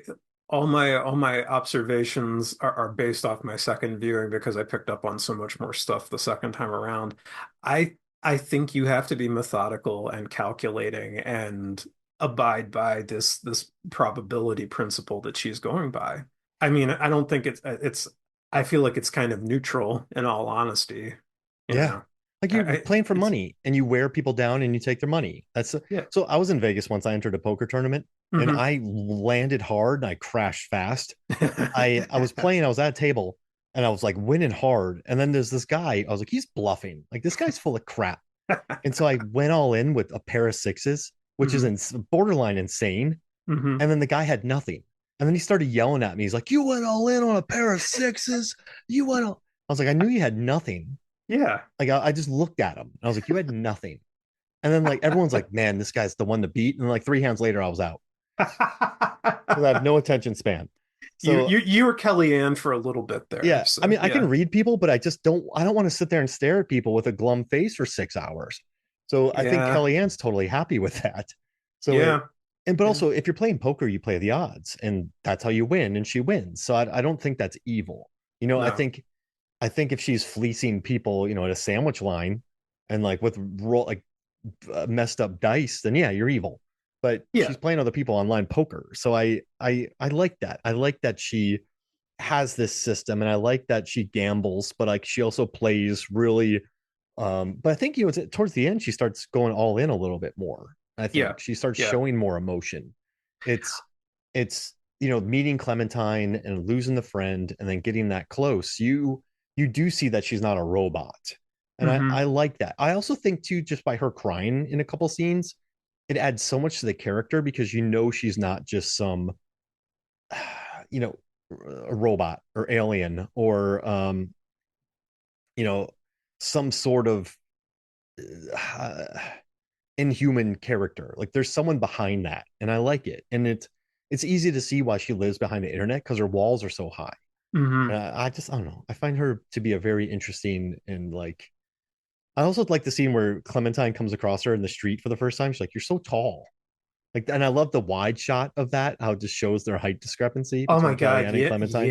all my observations are based off my second viewing because I picked up on so much more stuff the second time around. I think you have to be methodical and calculating and abide by this probability principle that she's going by. I mean, I don't think it's I feel like it's kind of neutral in all honesty, you Yeah. know. Like you're I playing for it's money and you wear people down and you take their money. yeah. So I was in Vegas once. I entered a poker tournament and Hmm. I landed hard and I crashed fast. I was playing, I was at a table and I was like winning hard. And then there's this guy, I was like, he's bluffing. Like this guy's full of crap. And so I went all in with a pair of sixes, which is Hmm. borderline insane. Hmm. And then the guy had nothing. And then he started yelling at me. He's like, you went all in on a pair of sixes. You went all. I was like, I knew you had nothing. Yeah. Like I just looked at him. I was like, you had nothing. And then like everyone's like, man, this guy's the one to beat. And like 3 hands later, I was out because I have no attention span. So You were Kellyanne for a little bit there. yeah, I So mean, I can yeah. read people, but I don't want to sit there and stare at people with a glum face for 6 hours. So I think Yeah. Kellyanne's totally happy with that. So Yeah. but Yeah. also if you're playing poker, you play the odds and that's how you win and she wins. So I don't think that's evil. No. I think if she's fleecing people, at a sandwich line and like with messed up dice, then yeah, you're evil. But Yeah. she's playing other people online poker. So I like that. I like that she has this system and I like that she gambles, but like she also plays really but I think it's towards the end she starts going all in a little bit more. I Yeah. think she starts Yeah. showing more emotion. It's it's meeting Clementine and losing the friend and then getting that close. You do see that she's not a robot. And I Hmm. like that. I also think too, just by her crying in a couple scenes, it adds so much to the character because she's not just some you know a robot or alien or you know some sort of uh, inhuman character. Like there's someone behind that and I like it. And it's easy to see why she lives behind the internet because her walls are so high. Hmm. I don't know, I find her to be a very interesting and like I also like the scene where Clementine comes across her in the street for the first time. She's like, "You're so tall." Like, and I love the wide shot of that, how it just shows their height discrepancy Oh my between God. Kellyanne and Yeah. Clementine.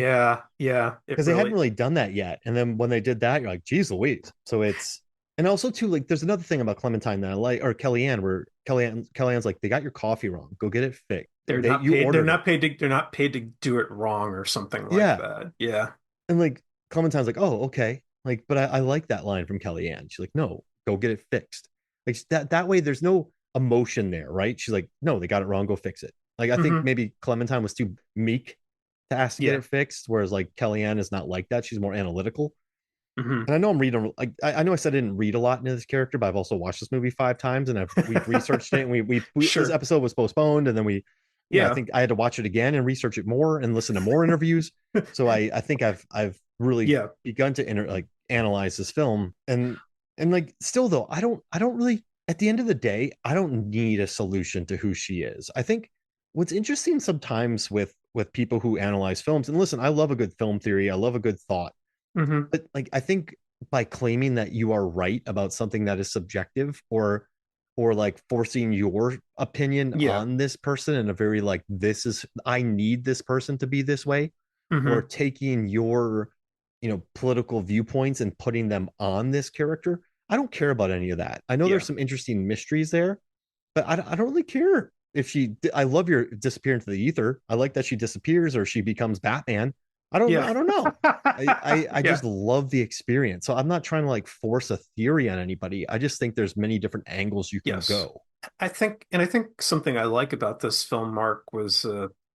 Yeah. It Because they hadn't really, really done that yet. And then when they did that, you're like, geez Louise. So it's, and also too, like, there's another thing about Clementine that I like, or Kellyanne, where Kellyanne's like, they got your coffee wrong. Go get it fixed. You they're ordered it. not paid they're not paid to do it wrong or something like Yeah. that. Yeah. And like Clementine's like, oh, okay. Like, but I like that line from Kellyanne. She's like, no, go get it fixed. Like that way there's no emotion there, right? She's like, no, they got it wrong, go fix it. Like I think Hmm. maybe Clementine was too meek to ask to get Yeah. it fixed, whereas like Kellyanne is not like that. She's more analytical. Hmm. And I know I'm reading like I know I said I didn't read a lot into this character, but I've also watched this movie 5 times and we've researched it and we this Sure. episode was postponed and then I Yeah. think I had to watch it again and research it more and listen to more interviews. So I think I've really Yeah. begun to like analyze this film and like still though I don't really at the end of the day I don't need a solution to who she is. I think what's interesting sometimes with people who analyze films, and listen, I love a good film theory, I love a good thought, Hmm. but like I think by claiming that you are right about something that is subjective or like forcing your opinion Yeah. on this person in a very like this is I need this person to be this way, or Hmm. taking your political viewpoints and putting them on this character. I don't care about any of that. I know Yeah. there's some interesting mysteries there, but I don't really care if I love your disappear into the ether. I like that she disappears or she becomes Batman. Yeah. I don't know. I Yeah. just love the experience. So I'm not trying to like force a theory on anybody. I just think there's many different angles you can Yes. go. I think something I like about this film, Mark, was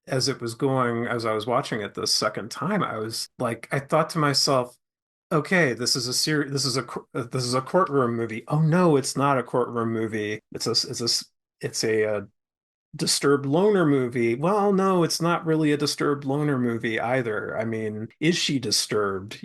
as it was going, as I was watching it the second time, I was like, I thought to myself, okay, this is a courtroom movie. Oh no, it's not a courtroom movie. It's a disturbed loner movie. Well, no, it's not really a disturbed loner movie either. I mean, is she disturbed?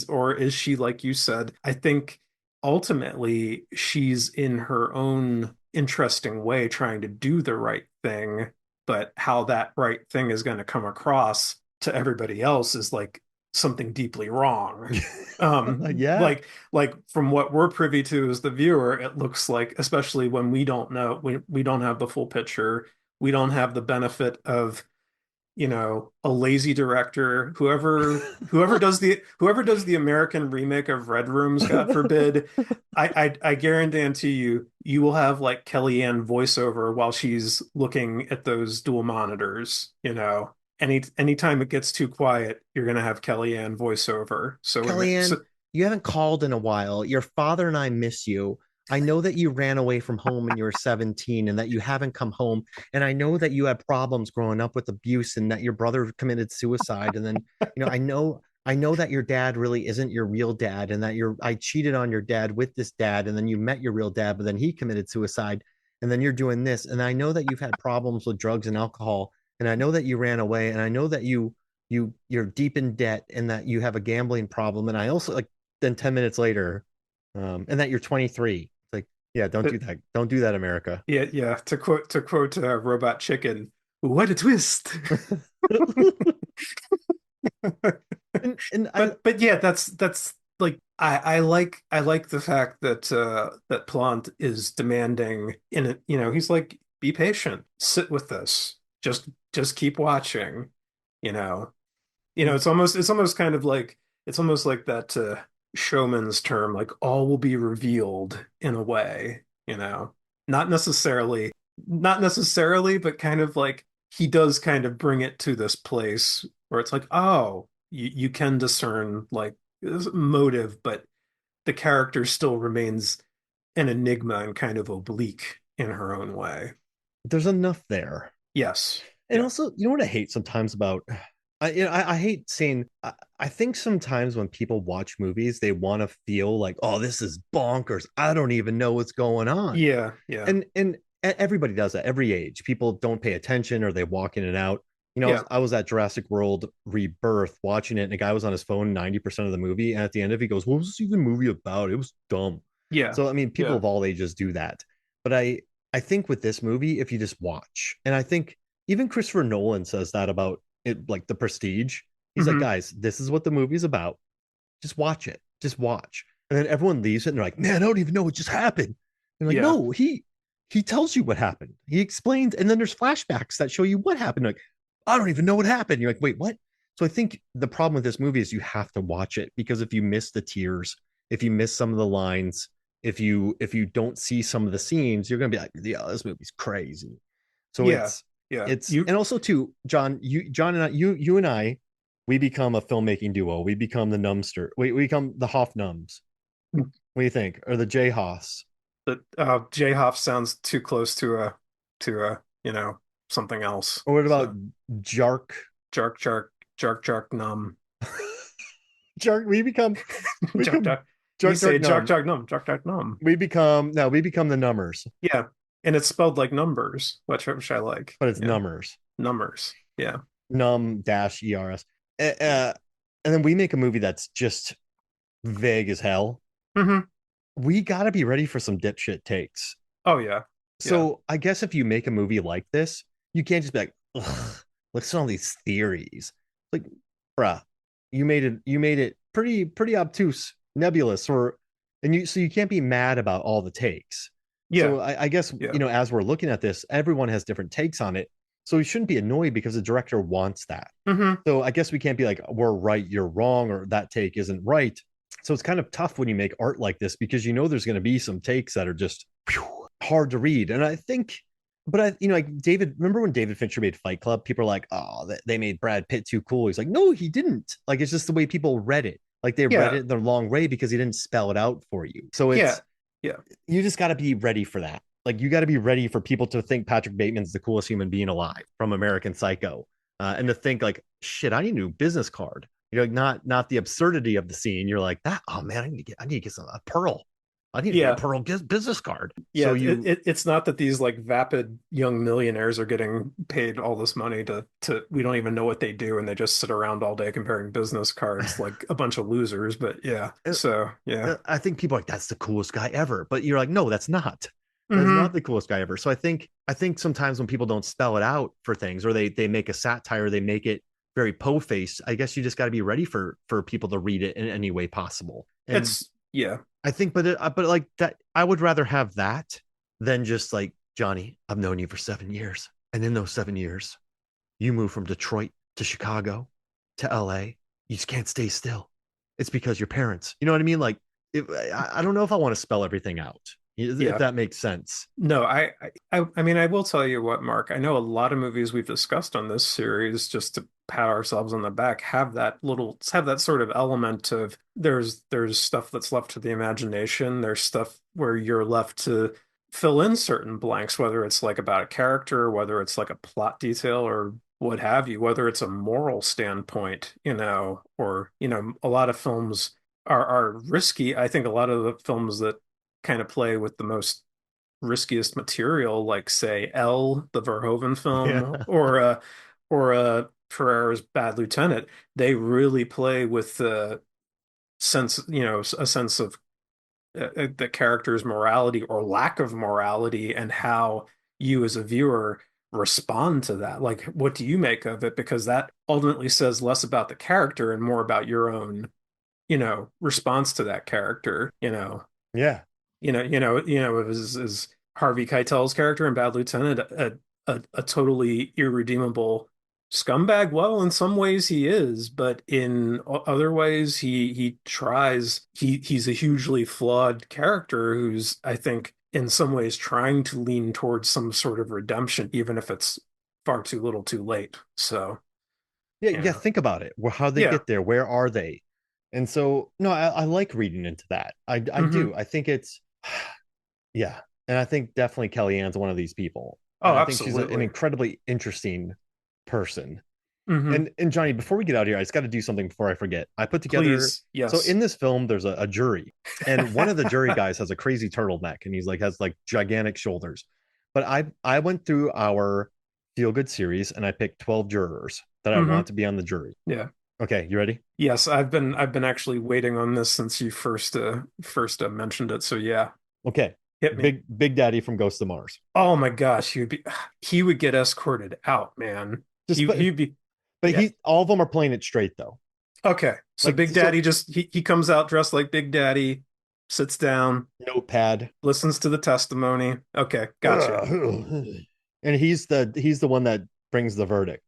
Or is she, like you said? I think ultimately she's in her own interesting way trying to do the right thing, but how that right thing is going to come across to everybody else is like something deeply wrong. Yeah. Like from what we're privy to as the viewer, it looks like, especially when we don't know, we don't have the full picture, we don't have the benefit of, a lazy director, whoever does the American remake of Red Rooms, God forbid. I guarantee you will have like Kellyanne voiceover while she's looking at those dual monitors, anytime it gets too quiet, you're gonna have Kellyanne voiceover. Kellyanne, you haven't called in a while. Your father and I miss you. I know that you ran away from home when you were 17 and that you haven't come home. And I know that you had problems growing up with abuse and that your brother committed suicide. And then, I know that your dad really isn't your real dad and that I cheated on your dad with this dad. And then you met your real dad, but then he committed suicide. And then you're doing this. And I know that you've had problems with drugs and alcohol. And I know that you ran away. And I know that you're deep in debt and that you have a gambling problem. And I also like then 10 minutes later, and that you're 23. It's like, yeah, don't do that. Don't do that, America. Yeah, yeah. To quote Robot Chicken, what a twist. And But yeah, that's like I like the fact that that Plant is demanding in it. He's like, be patient, sit with this, just keep watching. You know, it's almost kind of like it's almost like that showman's term, like all will be revealed in a way. Not necessarily, not necessarily, but kind of like he does kind of bring it to this place where it's like, oh, you can discern like this motive, but the character still remains an enigma and kind of oblique in her own way. there's enough there. Yes. And Yeah. also, what I hate sometimes about I hate saying I think sometimes when people watch movies, they want to feel like, oh, this is bonkers. I don't even know what's going on. Yeah. Yeah. And everybody does that every age. People don't pay attention or they walk in and out. Yeah. I was at Jurassic World Rebirth watching it, and a guy was on his phone 90% of the movie. And at the end of it, he goes, what was this even movie about? It was dumb. Yeah. So I mean, people Yeah. of all ages do that. But I think with this movie, if you just watch, and I think even Christopher Nolan says that about it, like The Prestige. He's like, Hmm. guys, this is what the movie's about. Just watch it. Just watch. And then everyone leaves it and they're like, man, I don't even know what just happened. And like, Yeah. no, he tells you what happened. He explains, and then there's flashbacks that show you what happened. Like, I don't even know what happened. You're like, wait, what? So I think the problem with this movie is you have to watch it, because if you miss the tears, if you miss some of the lines, if you don't see some of the scenes, you're gonna be like, yeah, this movie's crazy. So Yeah. it's Yeah. it's and also too, John and I, you and I, we become a filmmaking duo. We become the Numbster. We become the Hoff Numbs. What do you think? Or the J Hoffs? But J-Hoff sounds too close to something else. Or what about So Jark? Jark Numb. Jark. We Jark become Jark. You Jark say Numb. Jark Numb. We become the Numbers, Yeah. And it's spelled like numbers, which I like. but it's Yeah. Numbers. Numbers. Yeah. Num dash ers. And then we make a movie that's just vague as hell. Hmm. We got to be ready for some dipshit takes. Oh yeah. So I guess if you make a movie like this, you can't just be like, ugh, listen to all these theories. Like, bruh, you made it pretty obtuse, nebulous, so you can't be mad about all the takes. Yeah. So I guess, Yeah. as we're looking at this, everyone has different takes on it. So we shouldn't be annoyed because the director wants that. Hmm. So I guess we can't be like, we're right, you're wrong, or that take isn't right. So it's kind of tough when you make art like this, because there's going to be some takes that are just hard to read. And I think, but like David, remember when David Fincher made Fight Club? People are like, oh, they made Brad Pitt too cool. He's like, no, he didn't. Like, it's just the way people read it. Like, they read Yeah. it the long way because he didn't spell it out for you. So it's, Yeah. you just got to be ready for that. Like, you got to be ready for people to think Patrick Bateman's the coolest human being alive from American Psycho, and to think like, shit, I need a new business card. Like, not the absurdity of the scene. You're like, that. Oh man, I need to get a pearl. I need to get a pearl business card. Yeah, So it's not that these like vapid young millionaires are getting paid all this money to we don't even know what they do, and they just sit around all day comparing business cards like a bunch of losers. But yeah, so yeah. I think people are like, that's the coolest guy ever. But you're like, no, that's not. That's Mhm. not the coolest guy ever. So I think sometimes when people don't spell it out for things, or they make a satire, they make it very po-faced, I guess you just got to be ready for people to read it in any way possible. And It's yeah. I think, but like that, I would rather have that than just like, Johnny, I've known you for 7 years, and in those 7 years, you moved from Detroit to Chicago to LA. You just can't stay still. It's because your parents. You know what I mean? Like, I don't know if I want to spell everything out. If that makes sense. No, I mean, I will tell you what, Mark. I know a lot of movies we've discussed on this series, just to pat ourselves on the back, have that sort of element of there's stuff that's left to the imagination. There's stuff where you're left to fill in certain blanks, whether it's like about a character, whether it's like a plot detail or what have you, whether it's a moral standpoint, or a lot of films are risky. I think a lot of the films that kind of play with the most riskiest material, like say Elle, the Verhoeven film, or Ferrera's Bad Lieutenant, they really play with the sense, a sense of the character's morality or lack of morality, and how you as a viewer respond to that. Like, what do you make of it? Because that ultimately says less about the character and more about your own, response to that character. Yeah. Is Harvey Keitel's character in Bad Lieutenant a totally irredeemable scumbag? Well, in some ways he is, but in other ways he tries. He's a hugely flawed character who's, I think, in some ways trying to lean towards some sort of redemption, even if it's far too little, too late. So yeah. Think about it. How they get there? Where are they? And so, no, I like reading into that. I do. I think it's, yeah. And I think definitely Kellyanne's one of these people. Oh, and I absolutely. think she's an incredibly interesting person. Mhm. And Johnny, before we get out of here, I just got to do something before I forget. I put together. Please, yes. So in this film, there's a jury, and one of the jury guys has a crazy turtleneck, and has like gigantic shoulders. But I went through our feel good series, and I picked 12 jurors that I want to be on the jury. Yeah. Okay, you ready? Yes, I've been actually waiting on this since you first mentioned it. So yeah. Okay. Hit me. Big Daddy from Ghost of Mars. Oh my gosh, he would get escorted out, man. He'd be. But all of them are playing it straight though. Okay, so Like, Big Daddy he comes out dressed like Big Daddy. sits down, Notepad. listens to the testimony. Okay, gotcha. And he's the one that brings the verdict.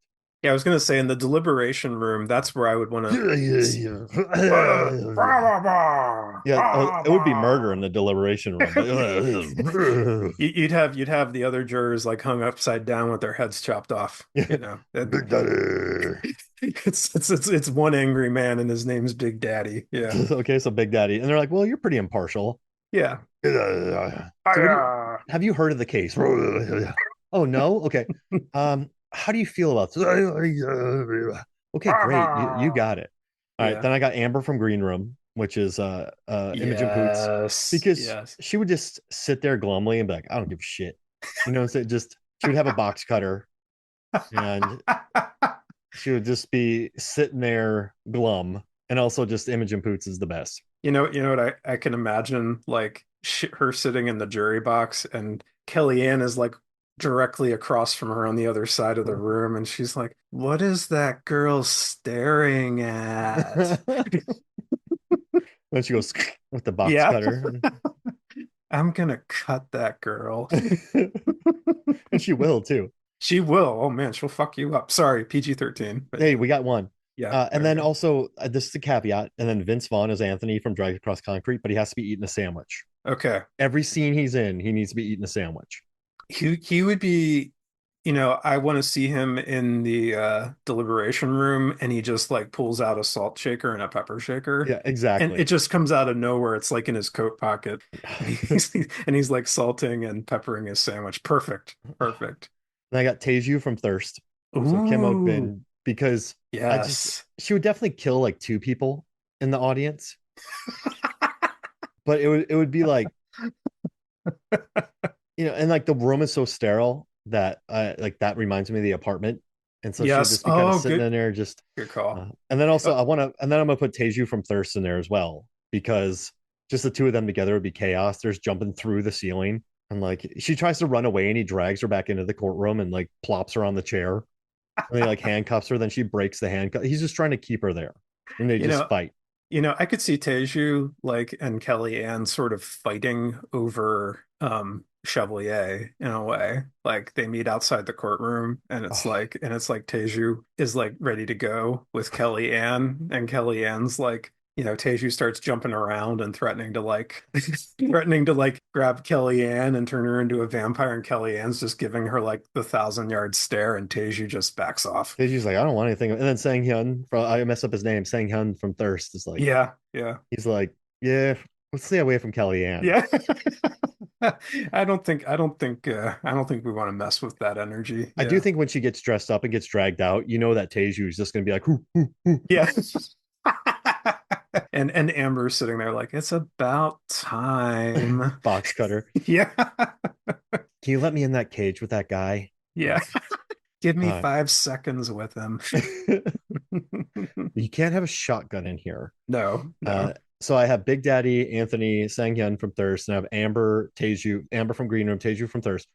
Yeah, I was gonna say in the deliberation room, that's where I would want Yeah, it would be murder in to. the deliberation room. You'd have the other jurors like hung upside down with their heads chopped off. You know, Big Daddy. it's one angry man and his name's Big Daddy. Yeah, Okay, so Big Daddy, and they're like, "Well, you're pretty impartial." yeah. So, have you heard of the case? Oh no. Okay. How do you feel about this? Okay, great. You got it. All right. Yeah. Then I got Amber from Green Room, which is Imogen Poots, Yes. because Yes. she would just sit there glumly and be like, I don't give a shit. You know, so just she would have a box cutter and she would just be sitting there glum. And also just Imogen Poots is the best. You know what I can imagine like her sitting in the jury box and Kellyanne is like directly across from her on the other side of the room and she's like, "What is that girl staring at?" Then she goes with the box Yeah. cutter. I'm gonna cut that girl. And she will too. She will. Oh man, she'll fuck you up. Sorry, PG-13. But Hey, we got one. yeah, And there you then go. also, this is a caveat. And then Vince Vaughn is Anthony from Dragged Across Concrete, but he has to be eating a sandwich. Okay. Every scene he's in, he needs to be eating a sandwich. He would be, you know, I want to see him in the deliberation room and he just like pulls out a salt shaker and a pepper shaker. Yeah, And exactly. it just comes out of nowhere. It's like in his coat pocket. And he's like salting and peppering his sandwich. Perfect. Perfect. And I got Teju from Thirst. So Kim Ooh, Oakman, because yes. she would definitely kill like two people in the audience, but it would be like, and like the room is so sterile that like that reminds me of The Apartment. And so she would Yes. just be kind of Oh, sitting good in there just good call. and then also Oh, and then I'm gonna put Teju from Thirst in there as well, because just the two of them together would be chaos. There's jumping through the ceiling, and like she tries to run away and he drags her back into the courtroom and like plops her on the chair, and he like handcuffs her, then she breaks the handcuff. He's just trying to keep her there, and they you just know, fight. I could see Teju like and Kellyanne sort of fighting over Chevalier in a way. Like they meet outside the courtroom Oh, and it's like Teju is like ready to go with Kellyanne and Kellyanne's like Teju starts jumping around and threatening to like threatening to like grab Kellyanne and turn her into a vampire and Kellyanne's just giving her like the 1,000-yard stare and Teju just backs off. Teju's like, I don't want anything. And then Sang Hyun from, I mess up his name, Sang Hyun from Thirst is like, Yeah, yeah. he's like, yeah, let's stay away from Kellyanne. Yeah. I don't think we want to mess with that energy. I do Yeah. think when she gets dressed up and gets dragged out, that Teju is just gonna be like, hoo, hoo, hoo. Yeah. And Amber's sitting there like it's about time. Box cutter. Yeah. Can you let me in that cage with that guy? Yeah. Give me Uh, 5 seconds with him. you can't have a shotgun in here. No, no. So I have Big Daddy, Anthony, Sang Hyun from Thirst, and I have Amber from Green Room, Teju from Thirst.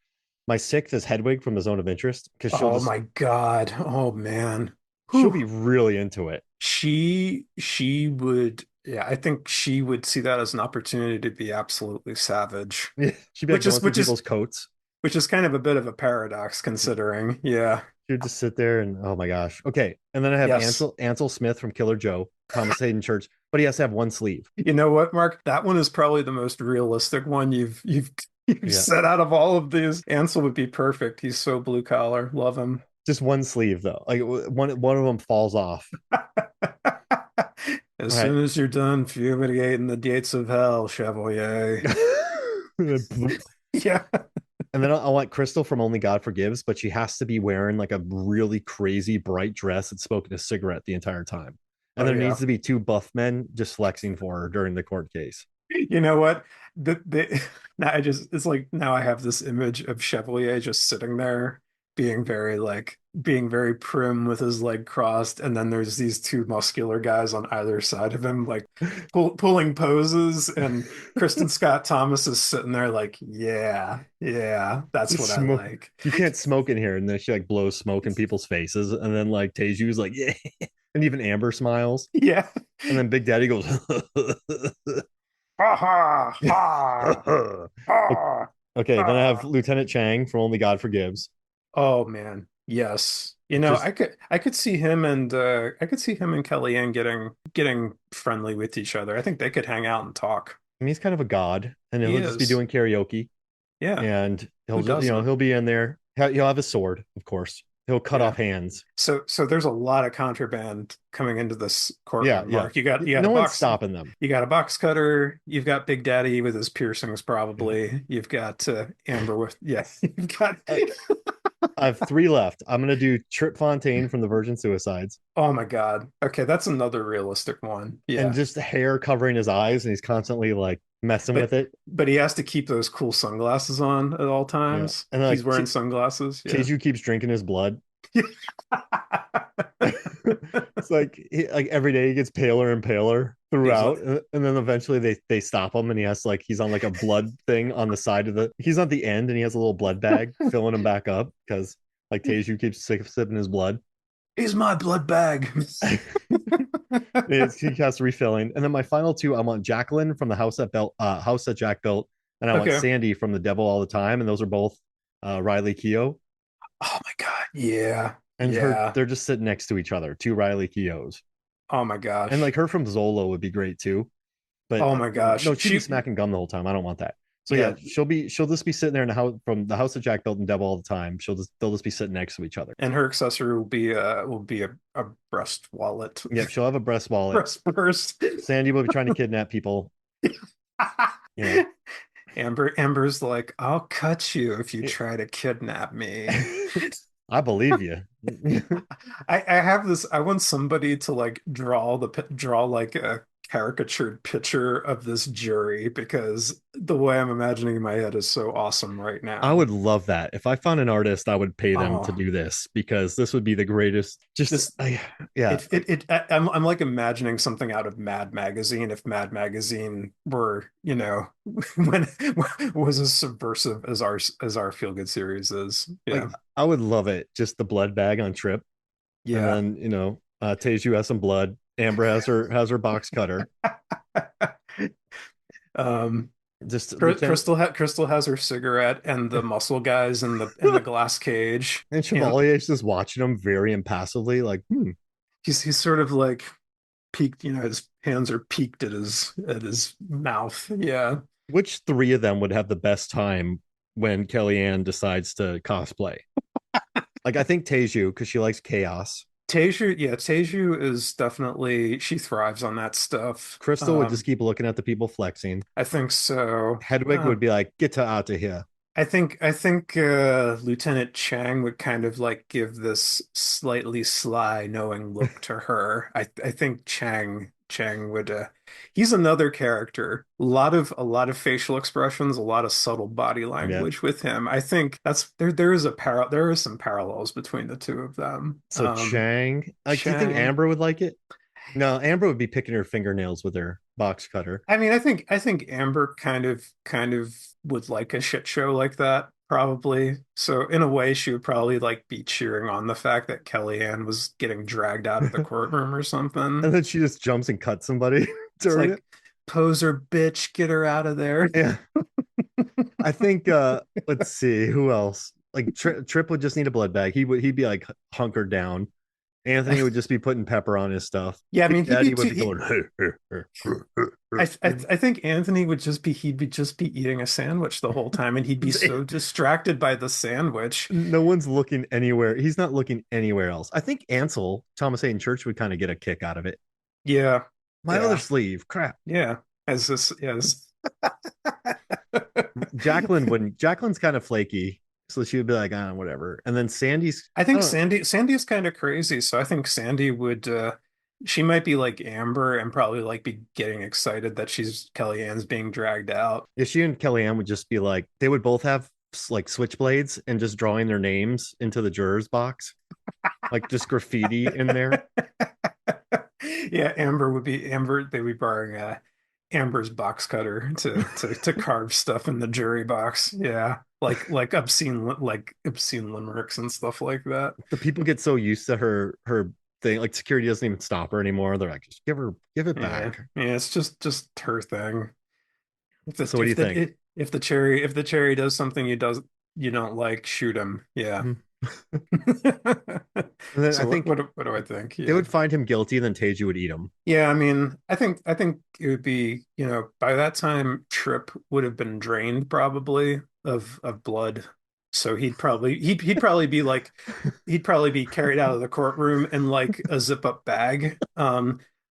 My sixth is Hedwig from the Zone of Interest, because Oh my God. Oh man. she'll Whew. be really into it. She would, yeah, I think she would see that as an opportunity to be absolutely savage. She'd be like Which going is through which is people's coats. which is kind of a bit of a paradox considering. Yeah. She would just sit there and oh my gosh. Okay. And then I have Yes. Ansel Smith from Killer Joe, Thomas Hayden Church, but he has to have one sleeve. You know what, Mark? That one is probably the most realistic one you've Yeah. set out of all of these. Ansel would be perfect. He's so blue collar. Love him. Just one sleeve though. Like one of them falls off. As All right. soon as you're done fumigating the gates of hell, Chevalier. Yeah. And then I want Crystal from Only God Forgives, but she has to be wearing like a really crazy bright dress and smoking a cigarette the entire time. And Oh there yeah. needs to be two buff men just flexing for her during the court case. You know what? Now it's like now I have this image of Chevalier just sitting there being very prim with his leg crossed, and then there's these two muscular guys on either side of him, like pulling poses, and Kristen Scott Thomas is sitting there like, yeah, yeah, that's what I Smoke. like. You can't smoke in here. And then she like blows smoke in people's faces. And then like Teju's like, yeah. And even Amber smiles. Yeah. And then Big Daddy goes, Ha ha ha ha. Okay, then I have Ah. Lieutenant Chang from Only God Forgives. Oh man, yes. Just I could see him and I could see him and Kellyanne getting friendly with each other. I think they could hang out and talk. I mean, he's kind of a god, and He he'll just be is. doing karaoke, Yeah. and Who he'll just, doesn't? he'll be in there. He'll have a sword, of course. He'll cut Yeah. off hands. So there's a lot of contraband coming into this Yeah, courtroom, yeah. Mark. You got a No one's box stopping them. you got a box cutter, you've got Big Daddy with his piercings probably. You've got Amber with yeah, you've got I, I have three left. I'm gonna do Trip Fontaine from the Virgin Suicides, oh my God. Okay, that's another realistic one. and Yeah. just hair covering his eyes, and he's constantly like messing But with it. but he has to keep those cool sunglasses on at all Yeah, times. and He's like wearing sunglasses. Yeah. Teju keeps drinking his blood. It's like like every day he gets paler and paler He's throughout, like, and then eventually they stop him, and he has to, like, he's on like a blood thing on the side of the. He's at the end, and he has a little blood bag filling him back up because like Teju keeps sipping his blood. he's my blood bag. He has refilling, and then my final two, I want Jacqueline from the house that Jack built, and I want Okay. Sandy from The Devil All the Time, and those are both Riley Keough, Oh my God. Yeah. and her Yeah. they're just sitting next to each other, two Riley Keoughs. Oh my And like gosh. her from Zolo would be great too. But Oh my gosh. no, she'd be smacking gum the whole time. I don't want that. So yeah, Yeah. she'll just be sitting there in the house from the house that Jack built in Devil all the time. They'll just be sitting next to each other. And her accessory will be a breast wallet. Yep, she'll have a breast wallet. Breast purse. Sandy will be trying to kidnap people. You know. Amber's like, I'll cut you if you try to kidnap me. I believe you. I have this. I want somebody to like draw like a caricatured picture of this jury because the way I'm imagining in my head is so awesome right I now. would love that. If I found an artist, I would pay them to Oh, do this because this would be the greatest. this Yeah. I'm like imagining something out of Mad Magazine if Mad Magazine were, when was as subversive as our feel good series is. Like Yeah. I would love it. Just the blood bag on Trip, and Yeah. then Teju has some blood. Amber has her box cutter. Um, Just Lieutenant Crystal has her cigarette and the muscle guys in the glass cage. and Chevalier is just watching him very impassively, like, He's sort of like peeked, his hands are peaked at his mouth. Yeah. which three of them would have the best time when Kellyanne decides to cosplay? Like, I think Teju, because she likes chaos. Teju is definitely she thrives on that stuff. Crystal would just keep looking at the people flexing. I think so. Hedwig would be like, get her out of here. I think Lieutenant Chang would kind of like give this slightly sly, knowing look to her. I think Chang would he's another character. A lot of facial expressions, a lot of subtle body Yeah. language with him. I think there is some parallels between the two of them. So Chang, like, do you think Chang. Amber would like it? No, Amber would be picking her fingernails with her box cutter. I mean, I think Amber kind of would like a shit show like that, probably. So in a way, she would probably like be cheering on the fact that Kellyanne was getting dragged out of the courtroom or something. And then she just jumps and cuts somebody It's during like, it. poser bitch, get her out of there. Yeah. I think let's see who else. Like Trip would just need a blood bag. He'd be like hunkered down. Anthony would just be putting pepper on his stuff. Yeah, I mean, Daddy would be going. I think Anthony he'd be just be eating a sandwich the whole time, and he'd be so distracted by the sandwich. No one's looking anywhere. He's not looking anywhere else. I think Ansel, Thomas Hayden Church, would kind of get a kick out of it. Yeah, My yeah, other sleeve, crap. yeah. As this, yes. Jacqueline wouldn't. Jacqueline's kind of flaky, so she would be like, ah, whatever. And then Sandy's. I think don't know. Sandy's kind of crazy, so I think Sandy would she might be like Amber and probably like be getting excited that Kellyanne's being dragged out. Yeah, she and Kellyanne would just be like, they would both have like switchblades and just drawing their names into the jurors box, like just graffiti in there. Yeah, they'd be borrowing Amber's box cutter to carve stuff in the jury box. Yeah. Like obscene limericks and stuff like that. The people get so used to her thing, like security doesn't even stop her anymore. They're like, just give it Yeah. back. Yeah, it's just her thing. So what do you think? If the cherry does something you don't like, shoot him. Yeah. Mhm. And then I So think what do I think? they Yeah. would find him guilty, and then Teju would eat him. Yeah, I mean, I think it would be, by that time Trip would have been drained probably of blood. So he'd probably be like he'd probably be carried out of the courtroom in like a zip up bag.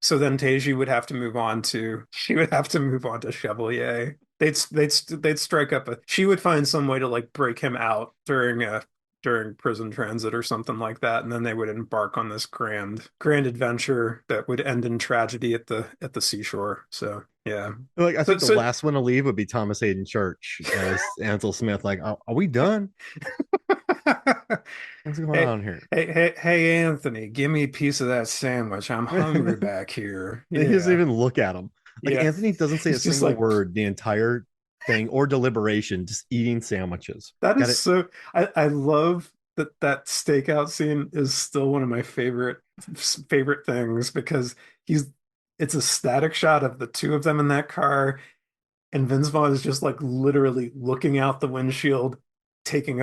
So then Teju would have to move on to she would have to move on to Chevalier. They'd strike up a she would find some way to like break him out during prison transit or something like that, and then they would embark on this grand adventure that would end in tragedy at the seashore. So yeah. Like I So think the so last one to leave would be Thomas Hayden Church as Ansel Smith. Like, are we done? What's going hey on here? hey Anthony, give me a piece of that sandwich. I'm hungry back here. He doesn't Yeah. even look at him. Like Yeah. Anthony doesn't say a He's just single like word the entire thing or deliberation, just eating sandwiches. that Got is it. so I love that stakeout scene is still one of my favorite things because he's it's a static shot of the two of them in that car. And Vince Vaughn is just like literally looking out the windshield, taking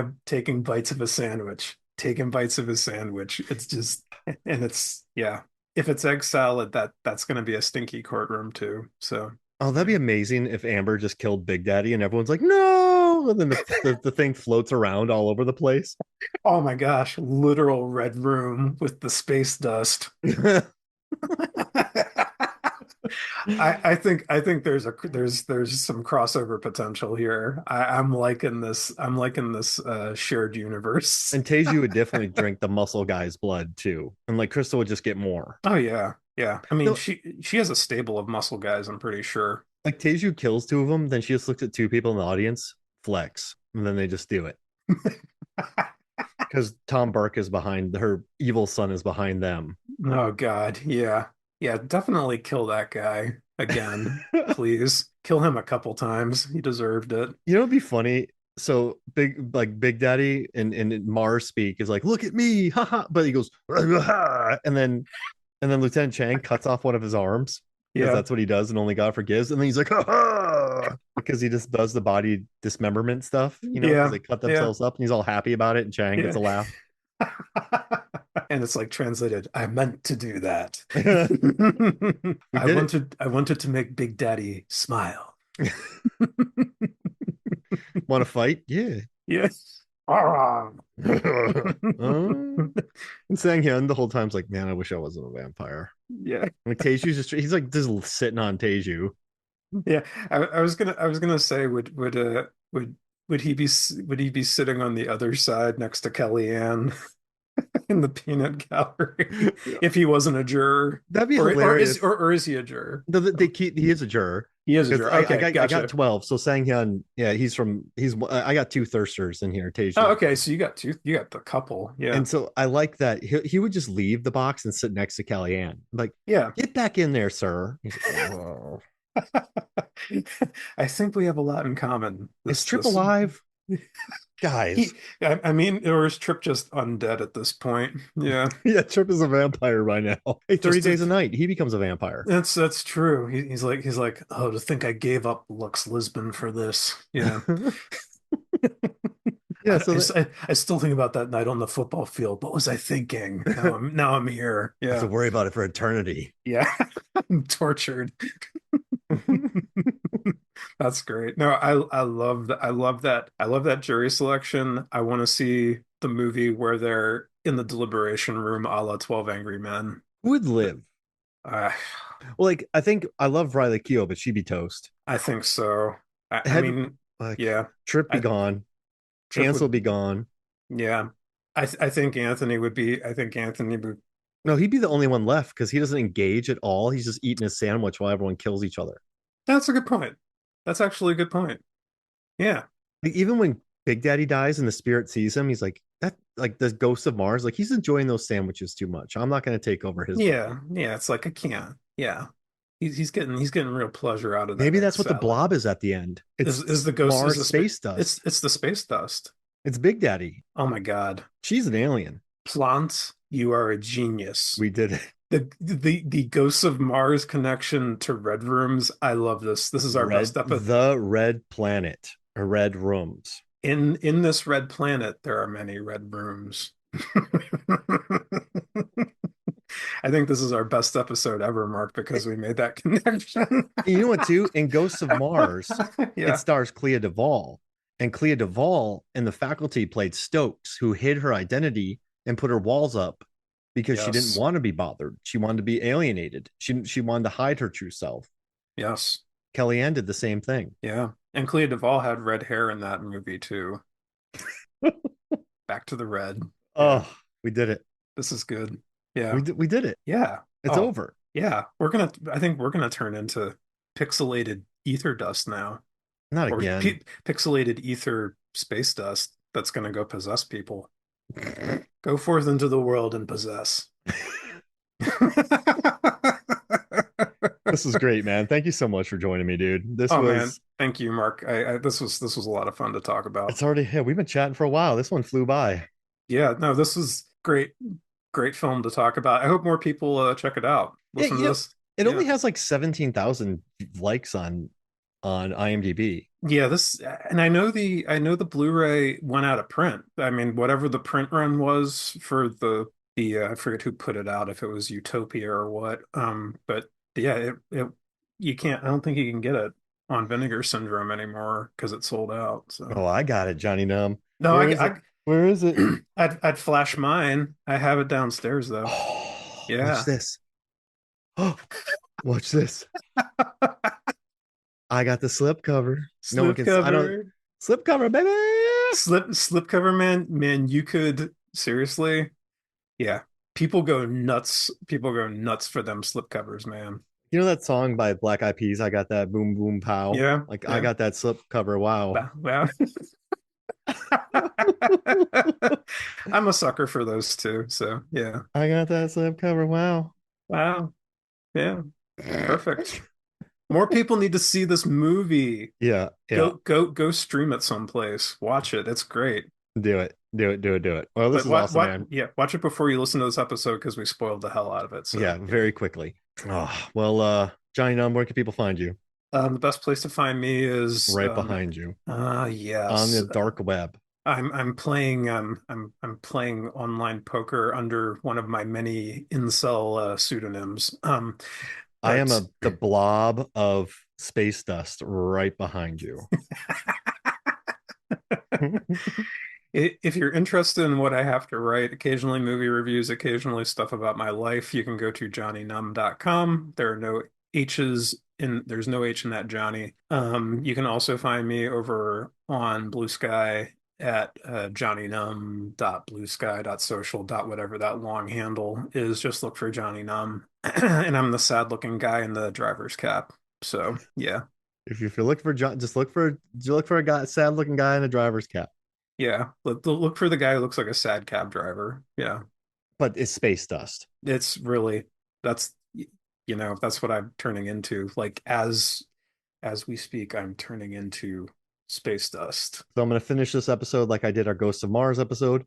bites of a sandwich, taking bites of his sandwich. It's just and it's yeah. If it's egg salad, that's gonna be a stinky courtroom too. So Oh, that'd be yeah. amazing if Amber just killed Big Daddy and everyone's like, no. And then the thing floats around all over the place. Oh my gosh, literal red room with the space dust. I think there's some crossover potential here. I'm liking this shared universe. And Teju would definitely drink the muscle guy's blood too. And like Crystal would just get more. Oh yeah. Yeah. I mean No, she has a stable of muscle guys, I'm pretty sure. like Teju kills two of them, then she just looks at two people in the audience, flex, and then they just do it. Because Tom Burke is behind her evil son is behind them. Oh God. Yeah. Yeah, definitely kill that guy again, please. Kill him a couple times. He deserved it. You know, it'd be funny. So Big Daddy in Mars speak is like, look at me, haha. But he goes, and then Lieutenant Chang cuts off one of his arms because Yeah. that's what he does and only God forgives. And then he's like, ha because he just does the body dismemberment stuff, because Yeah. they cut Yeah. themselves up and he's all happy about it. And Chang gets Yeah. a laugh. And it's like translated, I meant to do that. We did it. I wanted to make Big Daddy smile. Want to fight? Yeah. Yes. Ah. And Sang Hyun the whole time's like, man, I wish I wasn't a vampire. Yeah. Like Teju's he's like just sitting on Teju. Yeah. I was gonna say would he be sitting on the other side next to Kellyanne in the peanut gallery if he wasn't a juror? That'd be hilarious. Or is he a juror? No, they keep he is a juror. He is a Because juror. I Okay, I gotcha. got 12. So Sang Hyun, yeah, he's I got two thirsters in here, Oh, Teju. okay. So you got the couple. Yeah. And so I like that he would just leave the box and sit next to Kellyanne. I'm like, Yeah. get back in there, sir. He's like, oh. I think we have a lot in common. Is Trip alive? Guys. He, I mean, or is Trip just undead at this point? Yeah, Yeah, Trip is a vampire by now. Hey, 30 just days a night, he becomes a vampire. that's true. He's like, oh, to think I gave up Lux Lisbon for this. Yeah, Yeah, so I still think about that night on the football field. What was I thinking? Now I'm here. I have to Yeah, worry about it for eternity. yeah, I'm tortured. That's great. No, I love that. I love that jury selection. I want to see the movie where they're in the deliberation room, a la 12 Angry Men. Who would live? Uh, Well, like I think I love Riley Keough, but she'd be toast. I think so. I Had mean, like yeah. Trip be I gone, Trip Ansel would, be gone. yeah. I think Anthony would be. I think Anthony would. No, he'd be the only one left because he doesn't engage at all. He's just eating his sandwich while everyone kills each other. That's a good point. That's actually a good point. Yeah. Like, even when Big Daddy dies and the spirit sees him, he's like that. Like the ghost of Mars, like he's enjoying those sandwiches too much. I'm not going to take over his body. Yeah. Yeah. It's like I can't. Yeah. He's getting real pleasure out of that Maybe egg that's what the salad. blob is at the end. It's Is the ghost is Mars the space dust. it's the space dust. It's Big Daddy. Oh my God. She's an alien. Plante, you are a genius. We did it. The Ghosts of Mars connection to Red Rooms. I love this. This is our best episode. The Red Planet or Red Rooms. In this red planet, there are many red rooms. I think this is our best episode ever, Mark, because we made that connection. You know what, too? In Ghosts of Mars, Yeah. it stars Clea Duvall. And Clea Duvall and the faculty played Stokes, who hid her identity and put her walls up because she didn't Yes. want to be bothered. She wanted to be alienated. She wanted to hide her true self. Yes. Kellyanne did the same thing. Yeah. And Clea Duvall had red hair in that movie too. Back to the red. Yeah. Oh, we did it. This is good. Yeah. We did it. Yeah. It's Oh, over. yeah. I think we're gonna turn into pixelated ether dust now. Not Or again. pixelated ether space dust that's gonna go possess people. Go forth into the world and possess. This is great, man. Thank you so much for joining me, dude. This Oh man, was thank you, Mark. This was a lot of fun to talk about. it's already yeah, we've been chatting for a while. This one flew by. Yeah, no, this was great film to talk about. I hope more people check it out. Yeah, Listen to this. it Yeah. only has like 17,000 likes on IMDb. Yeah, this and I know the Blu-ray went out of print. I mean, whatever the print run was for the I forget who put it out, if it was Utopia or what. But yeah, it you can't. I don't think you can get it on Vinegar Syndrome anymore because it sold out. So Oh, I got it, Jonny Numb. no, Where is it? Where is it? I'd flash mine. I have it downstairs though. Oh, Yeah. watch this. Oh, watch this. I got the slipcover. No one can. I don't. Slipcover. Slipcover, baby. Slipcover, man, you could seriously, yeah. People go nuts for them slipcovers, man. You know that song by Black Eyed Peas? I got that boom boom pow. Yeah, Like I yeah. got that slipcover. Wow. Wow. I'm a sucker for those too. So yeah. I got that slipcover. Wow. Wow. Yeah. Perfect. More people need to see this movie. Yeah. Yeah. Go stream it someplace. Watch it. It's great. Do it. Do it. Do it. Do it. Well, this is awesome, man. Yeah, watch it before you listen to this episode because we spoiled the hell out of it. So Yeah, very quickly. Oh, well, Jonny Numb, where can people find you? the best place to find me is Right behind you yes. on the dark web. I'm playing I'm playing online poker under one of my many incel pseudonyms. I am But the blob of space dust right behind you. if you're interested in what I have to write, occasionally movie reviews, occasionally stuff about my life, you can go to johnnynumb.com. There's no H in that Johnny. You can also find me over on Blue Sky at johnnynumb.bluesky.social. Whatever that long handle is. Just look for Jonny Numb. And I'm the sad looking guy in the driver's cap. So yeah. If you're looking for John, just look for a guy, sad looking guy in a driver's cap. Yeah. Look for the guy who looks like a sad cab driver. Yeah. But it's space dust. It's really that's that's what I'm turning into. Like as we speak, I'm turning into space dust. So I'm gonna finish this episode like I did our Ghosts of Mars episode.